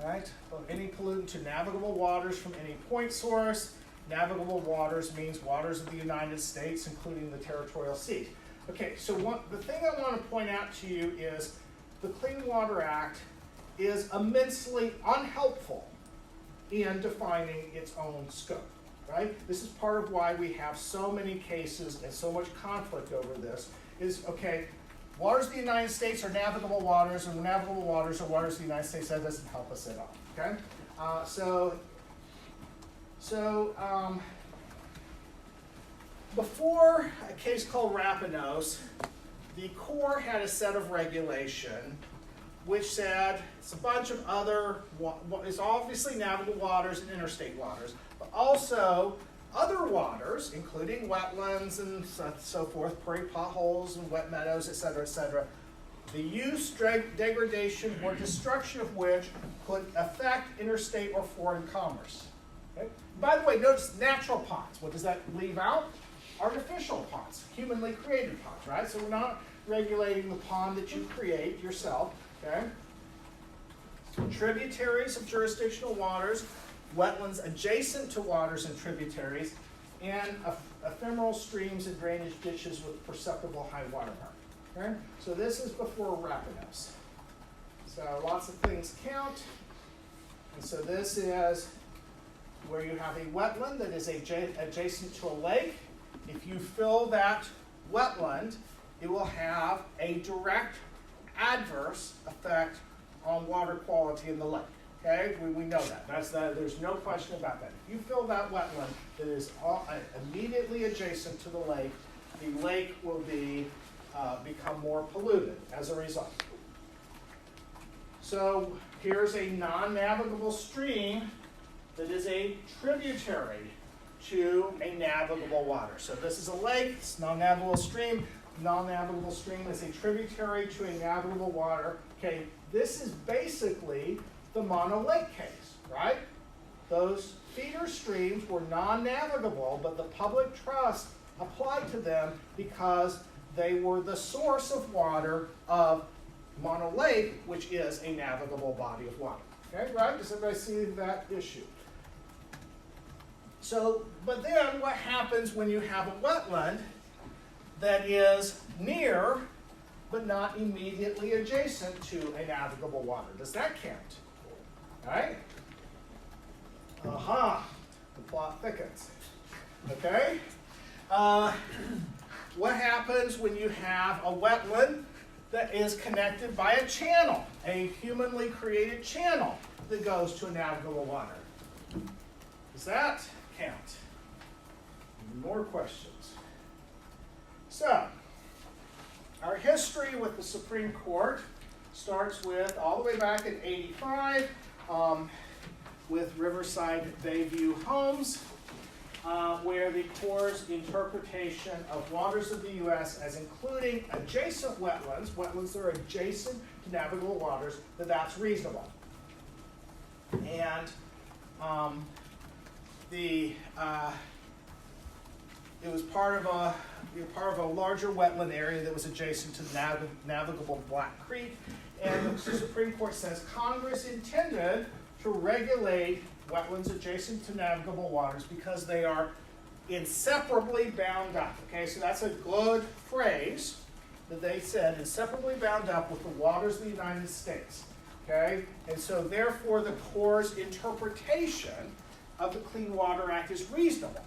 Right? Any pollutant to navigable waters from any point source. Navigable waters means waters of the United States, including the territorial seas. Okay, so the thing I want to point out to you is the Clean Water Act is immensely unhelpful in defining its own scope, right? This is part of why we have so many cases and so much conflict over this, is, okay, waters of the United States are navigable waters, and navigable waters are waters of the United States. That doesn't help us at all, okay? Before a case called Rapinos, the Corps had a set of regulation which said it's a bunch of other, it's obviously navigable waters and interstate waters, but also other waters, including wetlands and so forth, prairie potholes and wet meadows, et cetera, the use, degradation, or destruction of which could affect interstate or foreign commerce. Okay? By the way, notice natural ponds. What does that leave out? Artificial ponds, humanly created ponds, right? So we're not regulating the pond that you create yourself, okay? Tributaries of jurisdictional waters, wetlands adjacent to waters and tributaries, and ephemeral streams and drainage ditches with perceptible high water mark. Okay? So this is before Rapinos. So lots of things count. And so this is where you have a wetland that is adjacent to a lake. If you fill that wetland, it will have a direct adverse effect on water quality in the lake. Okay, we know that. There's no question about that. If you fill that wetland that is immediately adjacent to the lake will become more polluted as a result. So here's a non-navigable stream that is a tributary to a navigable water. So this is a lake, it's non-navigable stream. Non-navigable stream is a tributary to a navigable water. Okay, this is basically the Mono Lake case, right? Those feeder streams were non-navigable, but the public trust applied to them because they were the source of water of Mono Lake, which is a navigable body of water. Okay, right? Does everybody see that issue? So, but then what happens when you have a wetland that is near but not immediately adjacent to a navigable water? Does that count? Right? The plot thickens. Okay? What happens when you have a wetland that is connected by a channel, a humanly created channel that goes to a navigable water? Does that count? More questions. So, our history with the Supreme Court starts with all the way back in '85 with Riverside Bayview Homes, where the Corps' interpretation of waters of the U.S. as including adjacent wetlands that are adjacent to navigable waters, that's reasonable. And It was part of a larger wetland area that was adjacent to navigable Black Creek, and the Supreme Court says Congress intended to regulate wetlands adjacent to navigable waters because they are inseparably bound up. Okay, so that's a good phrase that they said, inseparably bound up with the waters of the United States. Okay, and so therefore the Corps' interpretation of the Clean Water Act is reasonable.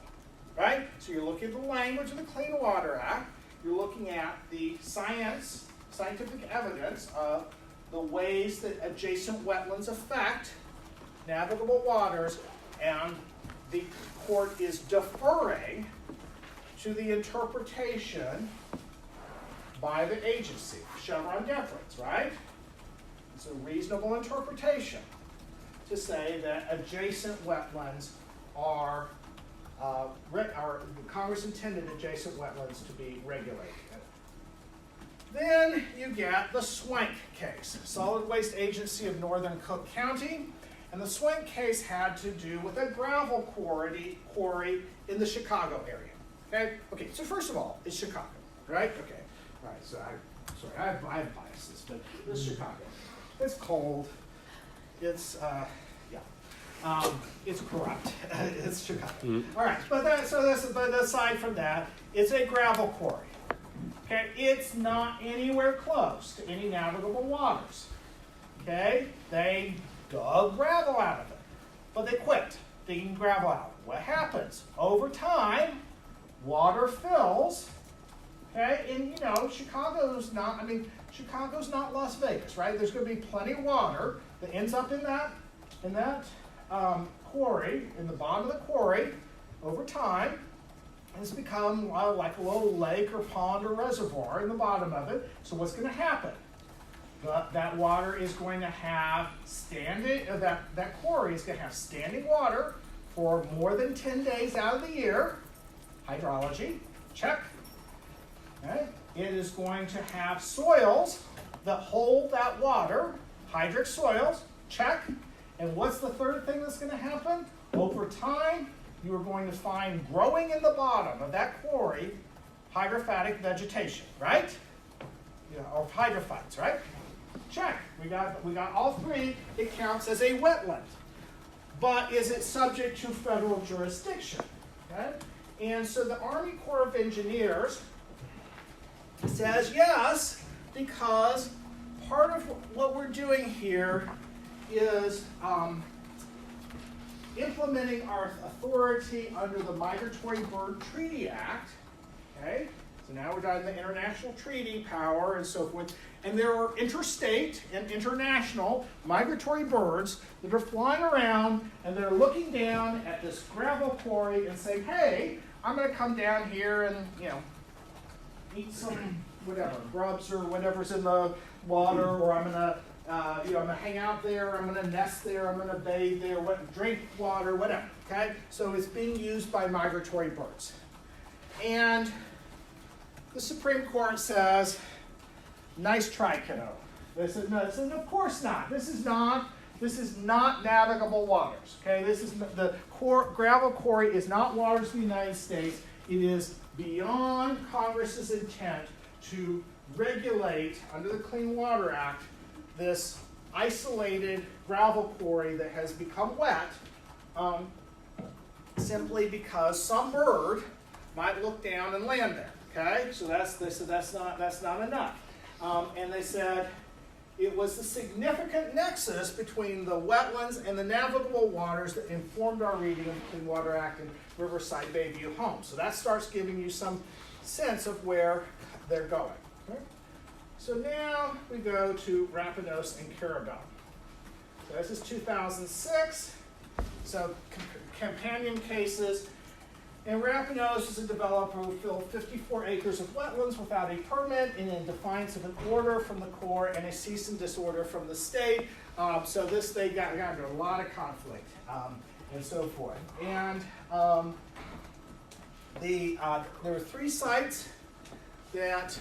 Right? So you're looking at the language of the Clean Water Act, you're looking at the scientific evidence of the ways that adjacent wetlands affect navigable waters, and the court is deferring to the interpretation by the agency, Chevron deference, right? It's a reasonable interpretation to say that adjacent wetlands are Congress intended adjacent wetlands to be regulated. Then you get the Swank case, Solid Waste Agency of Northern Cook County, and the Swank case had to do with a gravel quarry in the Chicago area. Okay. So first of all, it's Chicago, right? Okay. All right. So I have biases, but it's Chicago. It's cold. It's it's corrupt. It's Chicago. Mm-hmm. All right, but aside from that, it's a gravel quarry. Okay, it's not anywhere close to any navigable waters. Okay, they dug gravel out of it, but they quit digging gravel out. What happens? Over time, water fills. Okay, and Chicago's not Las Vegas, right? There's going to be plenty of water that ends up in that quarry, in the bottom of the quarry, over time, and it's become like a little lake or pond or reservoir in the bottom of it. So what's going to happen? That water is going to have that quarry is going to have standing water for more than 10 days out of the year. Hydrology, check. Okay. It is going to have soils that hold that water, hydric soils, check. And what's the third thing that's going to happen? Over time, you are going to find growing in the bottom of that quarry hydrophytic vegetation, right? Or hydrophytes, right? Check. We got all three. It counts as a wetland. But is it subject to federal jurisdiction? Okay? And so the Army Corps of Engineers says yes, because part of what we're doing here is implementing our authority under the Migratory Bird Treaty Act. Okay, so now we're down in the international treaty power and so forth. And there are interstate and international migratory birds that are flying around, and they're looking down at this gravel quarry and saying, "Hey, I'm going to come down here and eat some grubs or whatever's in the water, or I'm going to." I'm going to hang out there, I'm going to nest there, I'm going to bathe there, drink water, whatever, okay? So it's being used by migratory birds. And the Supreme Court says, nice try, kiddo. This is of course not. This is not navigable waters, okay? The gravel quarry is not waters of the United States. It is beyond Congress's intent to regulate, under the Clean Water Act, this isolated gravel quarry that has become wet simply because some bird might look down and land there. Okay, so that's not enough. And they said it was the significant nexus between the wetlands and the navigable waters that informed our reading of the Clean Water Act and Riverside Bayview Homes. So that starts giving you some sense of where they're going. Okay? So now we go to Rapinos and Carabel. So this is 2006. So companion cases. And Rapinos is a developer who filled 54 acres of wetlands without a permit and in defiance of an order from the Corps and a cease and desist order from the state. So they got into a lot of conflict and so forth. And there were 3 sites that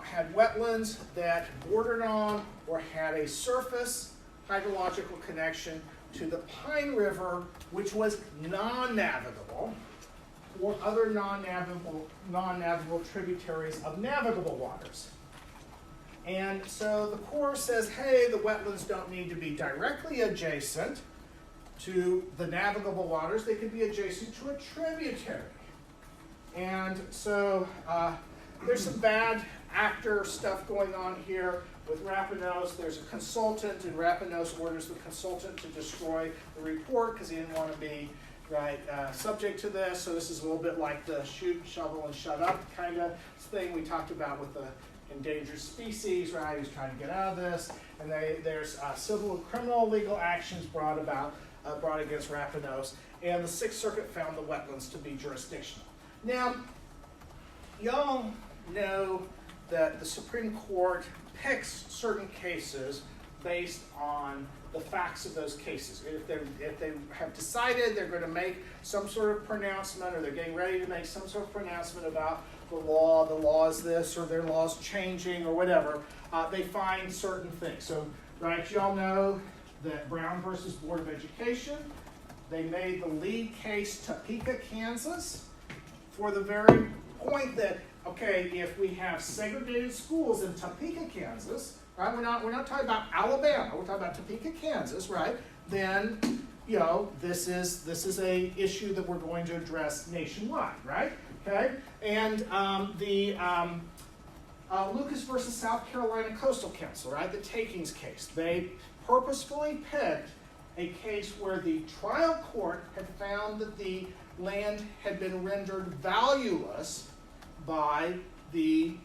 had wetlands that bordered on or had a surface hydrological connection to the Pine River, which was non-navigable, or other non-navigable tributaries of navigable waters. And so the Corps says, hey, the wetlands don't need to be directly adjacent to the navigable waters. They could be adjacent to a tributary. And so there's some bad actor stuff going on here with Rapinos. There's a consultant, and Rapinos orders the consultant to destroy the report because he didn't want to be subject to this. So this is a little bit like the shoot, shovel, and shut up kind of thing we talked about with the endangered species, right? He's trying to get out of this. And there's civil and criminal legal actions brought against Rapinos. And the Sixth Circuit found the wetlands to be jurisdictional. Now, y'all know that the Supreme Court picks certain cases based on the facts of those cases. If they have decided they're going to make some sort of pronouncement, or they're getting ready to make some sort of pronouncement about the law is this, or their law's changing, or whatever, they find certain things. So, right, y'all know that Brown versus Board of Education, they made the lead case Topeka, Kansas, for the very point that, okay, if we have segregated schools in Topeka, Kansas, right? We're not talking about Alabama. We're talking about Topeka, Kansas, right? Then, you know, this is a issue that we're going to address nationwide, right? Okay, and Lucas versus South Carolina Coastal Council, right? The takings case. They purposefully picked a case where the trial court had found that the land had been rendered valueless by the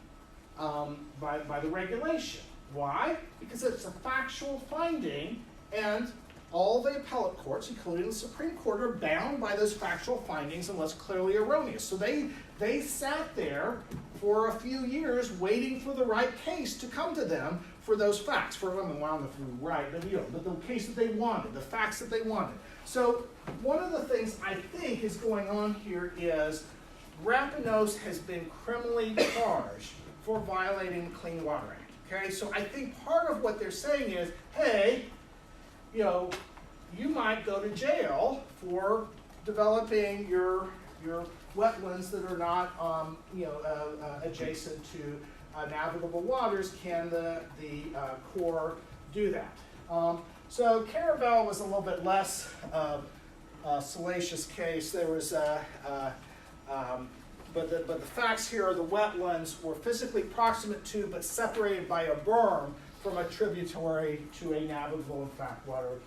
regulation. Why? Because it's a factual finding, and all the appellate courts, including the Supreme Court, are bound by those factual findings unless clearly erroneous. So they sat there for a few years waiting for the right case to come to them for those facts. For women, well, if you're right, but the case that they wanted, the facts that they wanted. So one of the things I think is going on here is Rapinos has been criminally charged for violating the Clean Water Act. Okay, so I think part of what they're saying is, hey, you know, you might go to jail for developing your wetlands that are not, adjacent to navigable waters. Can the Corps do that? So Carabel was a little bit less salacious case. There was but the facts here are the wetlands were physically proximate to but separated by a berm from a tributary to a navigable, in fact, water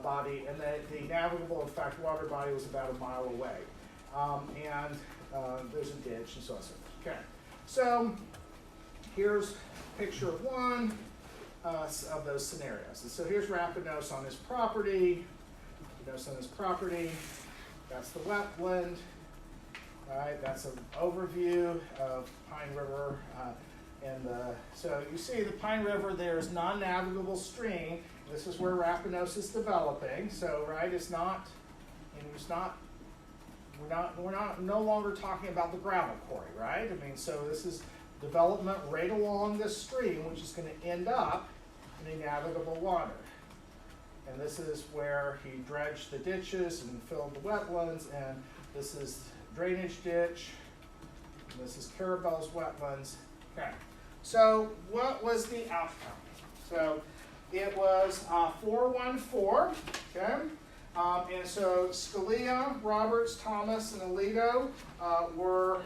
body, and the navigable, in fact, water body was about a mile away. And there's a ditch and so on. Okay, so here's a picture of one of those scenarios. And so here's Rapinos on his property. That's the wetland. All right, that's an overview of Pine River. So you see the Pine River, there's non-navigable stream. This is where Rapinos is developing. So, right, we're no longer talking about the gravel quarry, right? I mean, so this is development right along this stream, which is going to end up in a navigable water. And this is where he dredged the ditches and filled the wetlands, and this is drainage ditch, and this is Carabel's wetlands. Okay, so what was the outcome? So it was 4-1-4, okay? And so Scalia, Roberts, Thomas, and Alito were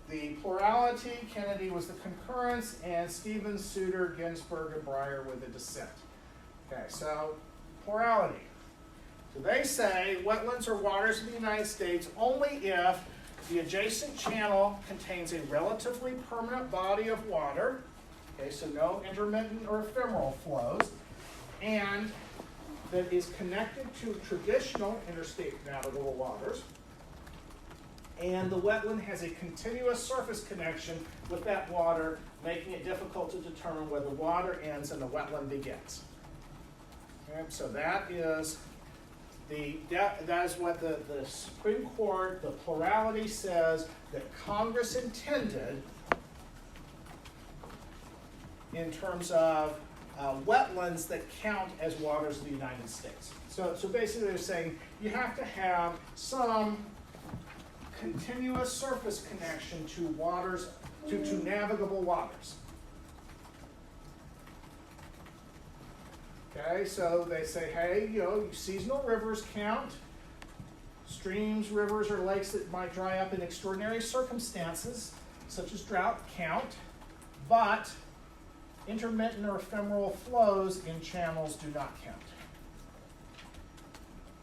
the plurality, Kennedy was the concurrence, and Stevens, Souter, Ginsburg, and Breyer were the dissent. Okay, so plurality. So they say wetlands are waters of the United States only if the adjacent channel contains a relatively permanent body of water, okay, so no intermittent or ephemeral flows, and that is connected to traditional interstate navigable waters, and the wetland has a continuous surface connection with that water, making it difficult to determine where the water ends and the wetland begins. Okay, so that is what the Supreme Court, the plurality says that Congress intended in terms of wetlands that count as waters of the United States. So basically they're saying you have to have some continuous surface connection to waters, to navigable waters. Okay, so they say, hey, seasonal rivers count. Streams, rivers, or lakes that might dry up in extraordinary circumstances, such as drought, count. But intermittent or ephemeral flows in channels do not count.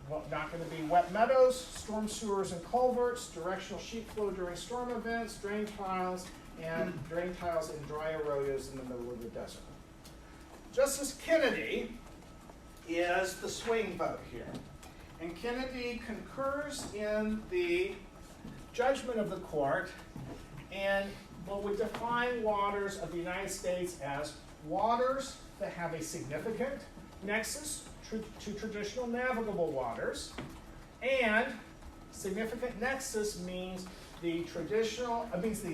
Well, not going to be wet meadows, storm sewers and culverts, directional sheet flow during storm events, drain tiles in dry arroyos in the middle of the desert. Justice Kennedy is the swing vote here. And Kennedy concurs in the judgment of the court and would define waters of the United States as waters that have a significant nexus to traditional navigable waters. And significant nexus means the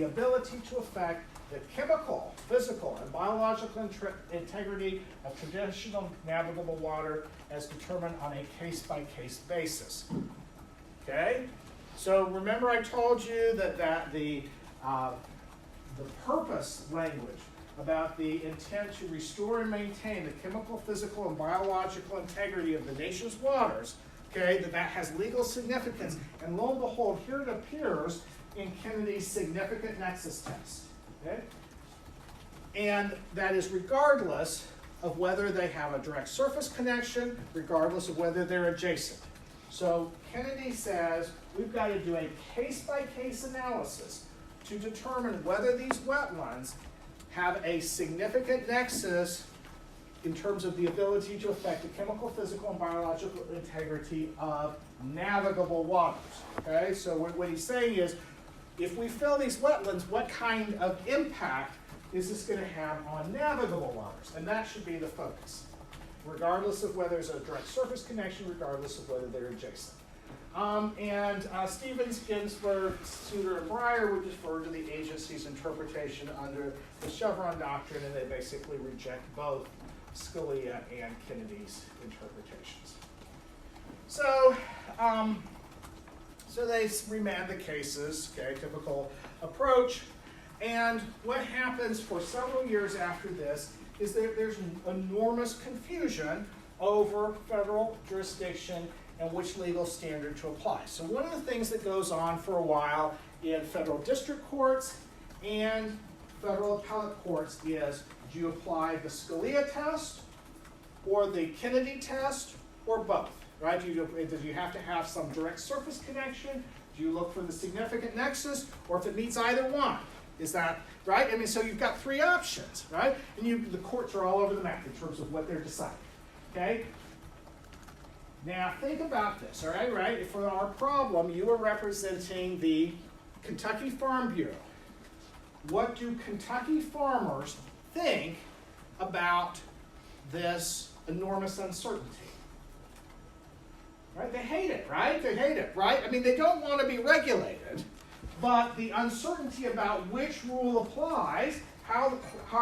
ability to affect the chemical, physical, and biological integrity of traditional navigable water as determined on a case-by-case basis. Okay? So remember I told you that the purpose language about the intent to restore and maintain the chemical, physical, and biological integrity of the nation's waters, okay, that has legal significance. And lo and behold, here it appears in Kennedy's significant nexus test. Okay? And that is regardless of whether they have a direct surface connection, regardless of whether they're adjacent. So Kennedy says we've got to do a case-by-case analysis to determine whether these wetlands have a significant nexus in terms of the ability to affect the chemical, physical, and biological integrity of navigable waters. Okay, so what he's saying is, if we fill these wetlands, what kind of impact is this going to have on navigable waters? And that should be the focus, regardless of whether there's a direct surface connection, regardless of whether they're adjacent. Stevens, Ginsburg, Souter, and Breyer would defer to the agency's interpretation under the Chevron doctrine, and they basically reject both Scalia and Kennedy's interpretations. So they remand the cases, okay, typical approach. And what happens for several years after this is that there's enormous confusion over federal jurisdiction and which legal standard to apply. So one of the things that goes on for a while in federal district courts and federal appellate courts is, do you apply the Scalia test or the Kennedy test or both? Right? Do you have to have some direct surface connection? Do you look for the significant nexus? Or if it meets either one? Is that right? I mean, so you've got three options, right? And the courts are all over the map in terms of what they're deciding. Okay? Now think about this, all right? Right? For our problem, you are representing the Kentucky Farm Bureau. What do Kentucky farmers think about this enormous uncertainty? Right? They hate it, right? They hate it, right? I mean, they don't want to be regulated, but the uncertainty about which rule applies, how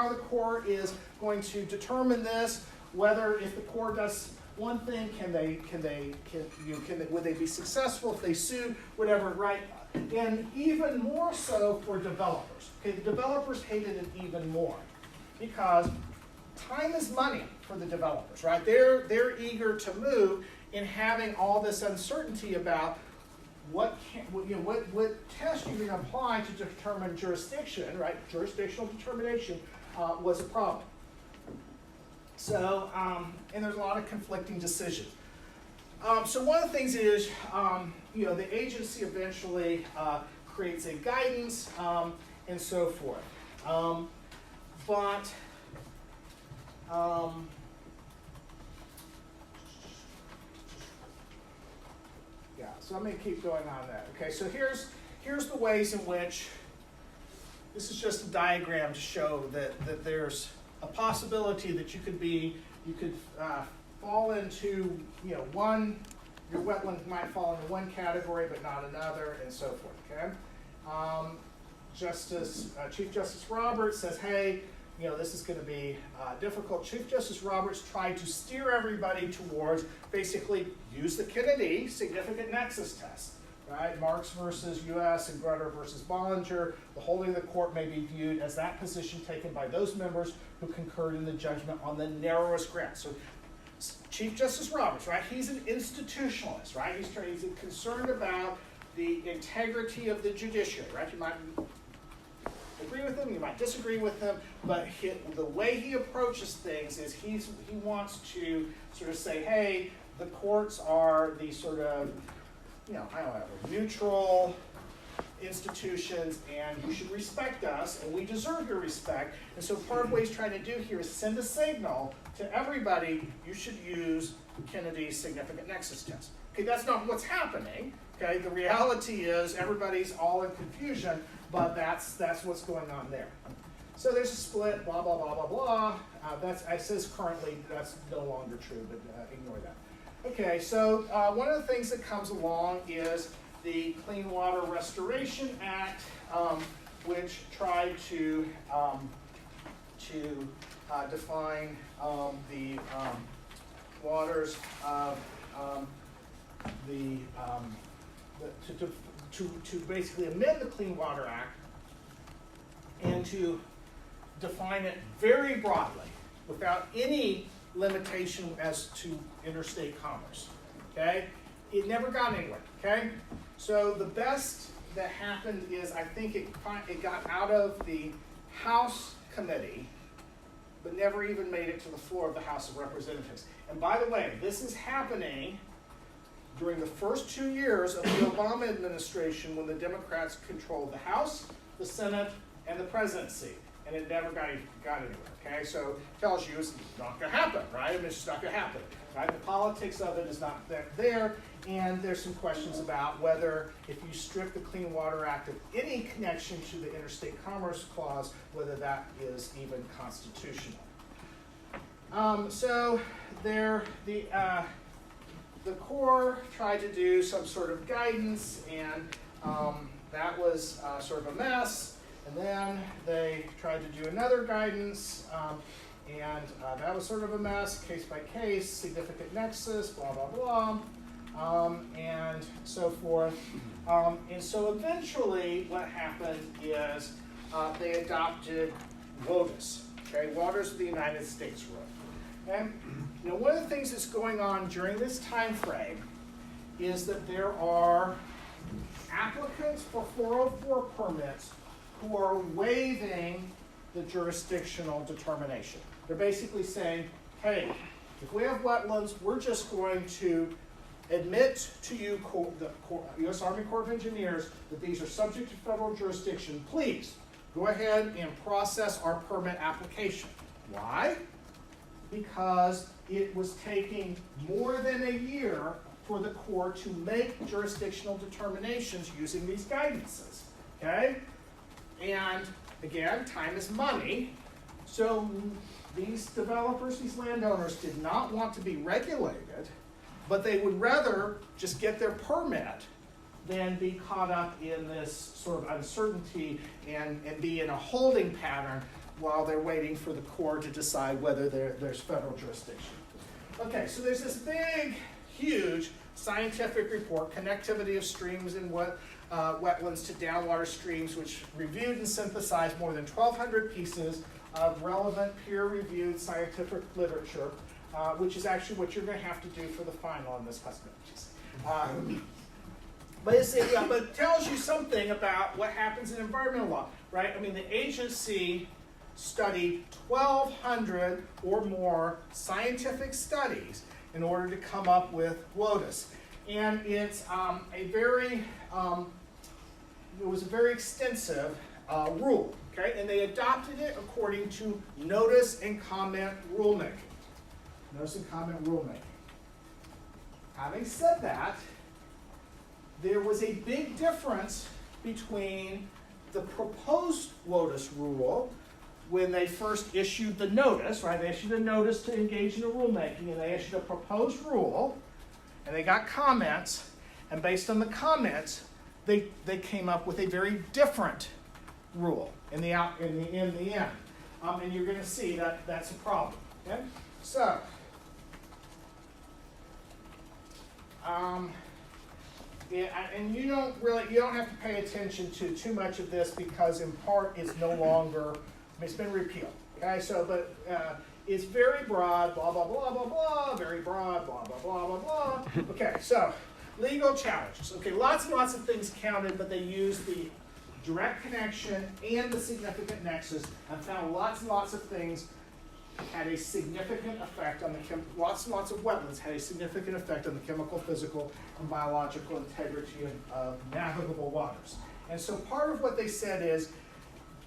the court is going to determine this, whether if the court does one thing, would they be successful if they sue, whatever, right? And even more so for developers. Okay, the developers hated it even more because time is money for the developers, right? They're eager to move in having all this uncertainty about what test you're going to apply to determine jurisdiction, right? Jurisdictional determination was a problem. So, and there's a lot of conflicting decisions. So one of the things is, the agency eventually creates a guidance and so forth. So I'm going to keep going on that. Okay, so here's the ways in which, this is just a diagram to show that there's a possibility that you could fall into, your wetland might fall into one category but not another, and so forth, okay? Chief Justice Roberts says, hey, this is going to be difficult. Chief Justice Roberts tried to steer everybody towards basically use the Kennedy significant nexus test. Right? Marks versus U.S. and Grutter versus Bollinger. The holding of the court may be viewed as that position taken by those members who concurred in the judgment on the narrowest ground. So Chief Justice Roberts, right? He's an institutionalist, right? He's concerned about the integrity of the judiciary, right? You might agree with him, you might disagree with him, but the way he approaches things is he wants to sort of say, hey, the courts are the sort of, neutral institutions, and you should respect us, and we deserve your respect. And so part of what he's trying to do here is send a signal to everybody, you should use Kennedy's significant nexus test. Okay, that's not what's happening. Okay, the reality is everybody's all in confusion, but that's what's going on there. So there's a split, blah, blah, blah, blah, blah. It says currently, that's no longer true, but ignore that. Okay, so one of the things that comes along is the Clean Water Restoration Act, which tried to define the waters of to basically amend the Clean Water Act and to define it very broadly without any limitation as to interstate commerce. Okay? It never got anywhere. Okay? So the best that happened is I think it got out of the House committee, but never even made it to the floor of the House of Representatives. And by the way, this is happening during the first 2 years of the Obama administration when the Democrats controlled the House, the Senate, and the presidency. And it never got anywhere, okay? So it tells you it's not going to happen, right? I mean, it's just not going to happen, right? The politics of it is not there, and there's some questions about whether if you strip the Clean Water Act of any connection to the Interstate Commerce Clause, whether that is even constitutional. So the Corps tried to do some sort of guidance, and that was sort of a mess. And then they tried to do another guidance, and that was sort of a mess, case by case, significant nexus, blah, blah, blah, and so forth. And so eventually what happened is they adopted WOTUS, okay, Waters of the United States Rule. Okay? Now, one of the things that's going on during this time frame is that there are applicants for 404 permits who are waiving the jurisdictional determination. They're basically saying, hey, if we have wetlands, we're just going to admit to you, the U.S. Army Corps of Engineers, that these are subject to federal jurisdiction. Please go ahead and process our permit application. Why? Because it was taking more than a year for the Corps to make jurisdictional determinations using these guidances. Okay? And again, time is money. So these developers, these landowners did not want to be regulated, but they would rather just get their permit than be caught up in this sort of uncertainty and be in a holding pattern while they're waiting for the Corps to decide whether there's federal jurisdiction. Okay, so there's this big, huge scientific report, Connectivity of Streams and Wetlands to Downwater Streams, which reviewed and synthesized more than 1,200 pieces of relevant peer-reviewed scientific literature, which is actually what you're going to have to do for the final in this custom piece. But it tells you something about what happens in environmental law, right? I mean, the agency studied 1,200 or more scientific studies in order to come up with WOTUS. And it's it was a very extensive rule, okay? And they adopted it according to notice and comment rulemaking. Notice and comment rulemaking. Having said that, there was a big difference between the proposed WOTUS rule when they first issued the notice, right? They issued a notice to engage in a rulemaking, and they issued a proposed rule, and they got comments, and based on the comments, they came up with a very different rule in the end. And you're going to see that that's a problem. Okay? So, and you don't have to pay attention to too much of this because in part it's no longer, it's been repealed. Okay, so but it's very broad, blah blah blah blah blah, very broad, blah blah blah blah blah. Okay, so legal challenges. Okay, lots and lots of things counted, but they used the direct connection and the significant nexus and found lots and lots of things had a significant effect on the lots and lots of wetlands had a significant effect on the chemical, physical, and biological integrity of navigable waters. And so part of what they said is,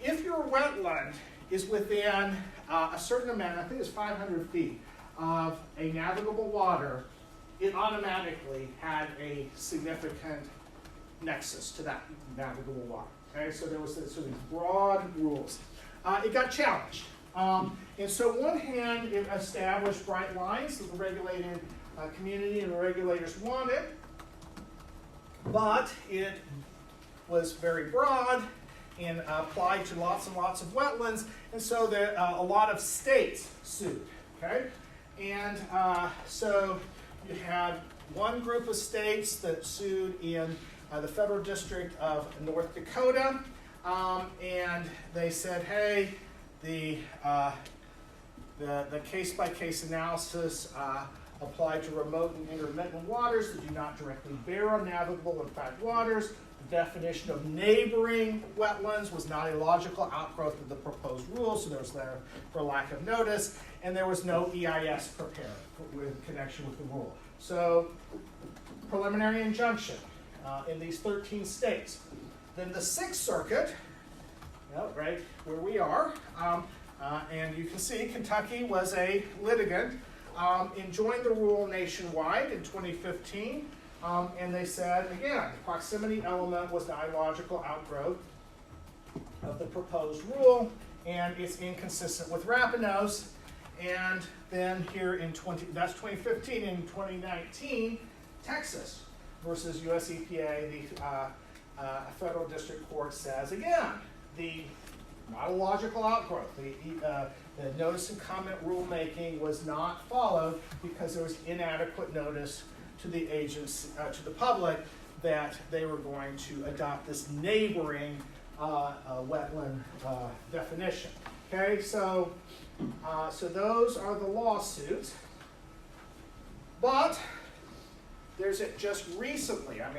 if your wetland is within a certain amount, I think it's 500 feet, of a navigable water, it automatically had a significant nexus to that navigable water. Okay, so there was sort of these broad rules. It got challenged. And so on one hand, it established bright lines that the regulated community and the regulators wanted, but it was very broad and applied to lots and lots of wetlands, and so a lot of states sued. Okay, and so you had one group of states that sued in the Federal District of North Dakota, and they said, hey, the case-by-case analysis applied to remote and intermittent waters that do not directly bear on navigable and fact waters. The definition of neighboring wetlands was not a logical outgrowth of the proposed rule, so there was there for lack of notice, and there was no EIS prepared in connection with the rule. So, preliminary injunction in these 13 states. Then the Sixth Circuit, right where we are, and you can see Kentucky was a litigant, enjoined the rule nationwide in 2015, and they said, again, the proximity element was not a logical outgrowth of the proposed rule, and it's inconsistent with Rapinos. And then here in that's 2015, in 2019, Texas versus US EPA, the federal district court says, again, not a logical outgrowth. The notice and comment rulemaking was not followed because there was inadequate notice to the agency, to the public, that they were going to adopt this neighboring wetland definition. Okay, so those are the lawsuits. But there's just recently, I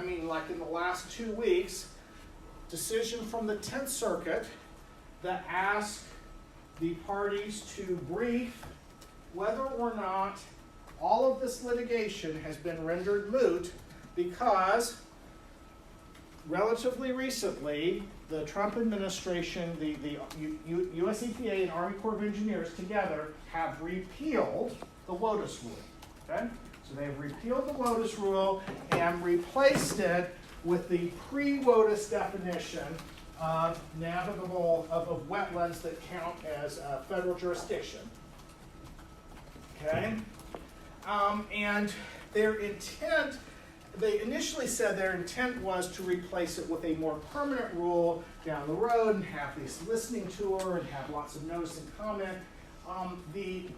mean like in the last 2 weeks, decision from the 10th Circuit that asked the parties to brief whether or not all of this litigation has been rendered moot because relatively recently the Trump administration, the US EPA and Army Corps of Engineers together have repealed the WOTUS rule. Okay? So they have repealed the WOTUS rule and replaced it with the pre-WOTUS definition of navigable, of wetlands that count as federal jurisdiction. Okay? And their intent, they initially said their intent was to replace it with a more permanent rule down the road and have this listening tour and have lots of notice and comment. The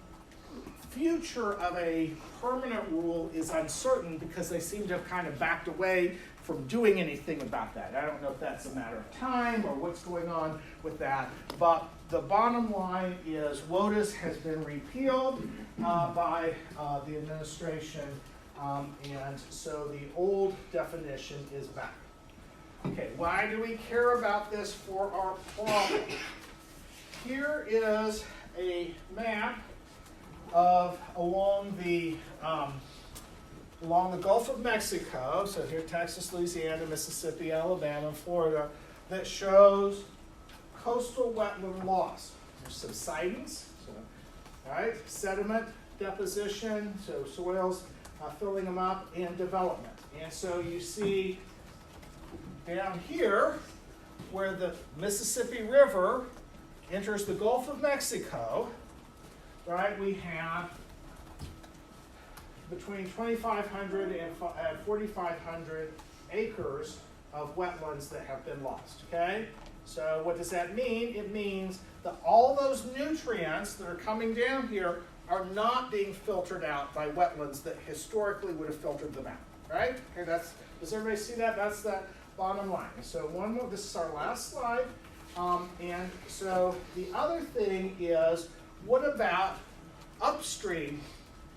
future of a permanent rule is uncertain because they seem to have kind of backed away from doing anything about that. I don't know if that's a matter of time or what's going on with that, but the bottom line is WOTUS has been repealed by the administration, and so the old definition is back. Okay, why do we care about this for our problem? Here is a map of along the Gulf of Mexico, so here Texas, Louisiana, Mississippi, Alabama, Florida, that shows coastal wetland loss. There's subsidence, right? Sediment deposition, so soils filling them up, and development. And so you see down here where the Mississippi River enters the Gulf of Mexico, right, we have between 2,500 and 4,500 acres of wetlands that have been lost, okay? So what does that mean? It means that all those nutrients that are coming down here are not being filtered out by wetlands that historically would have filtered them out, right? Okay, does everybody see that? That's that bottom line. So one more, this is our last slide. And so the other thing is, what about upstream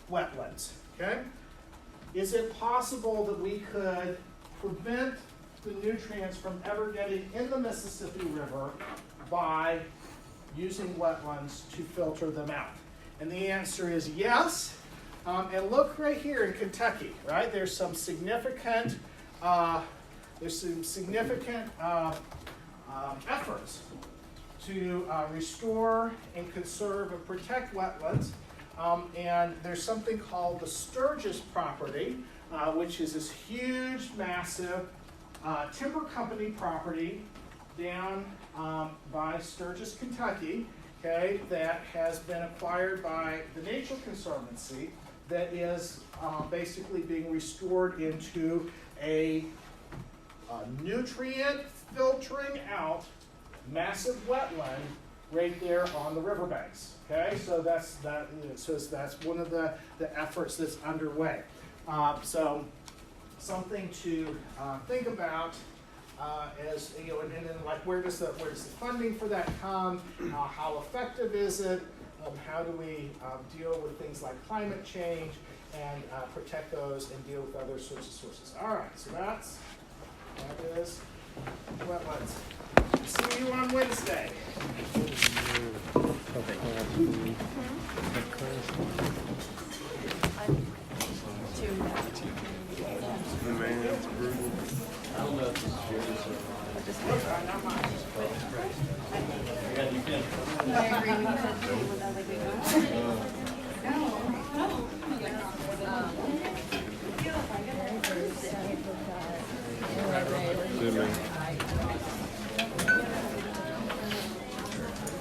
wetlands, okay? Is it possible that we could prevent the nutrients from ever getting in the Mississippi River by using wetlands to filter them out? And the answer is yes. And look right here in Kentucky, right? There's some significant, efforts to restore and conserve and protect wetlands. And there's something called the Sturgis property, which is this huge, massive timber company property down by Sturgis, Kentucky, okay, that has been acquired by the Nature Conservancy, that is basically being restored into a nutrient filtering out massive wetland right there on the riverbanks. Okay, so that's one of the efforts that's underway. So something to think about as you know, and then like where does the funding for that come? How effective is it? How do we deal with things like climate change and protect those and deal with other sorts of sources? All right, so that is wetlands. See you on Wednesday.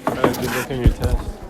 How did you look in your test?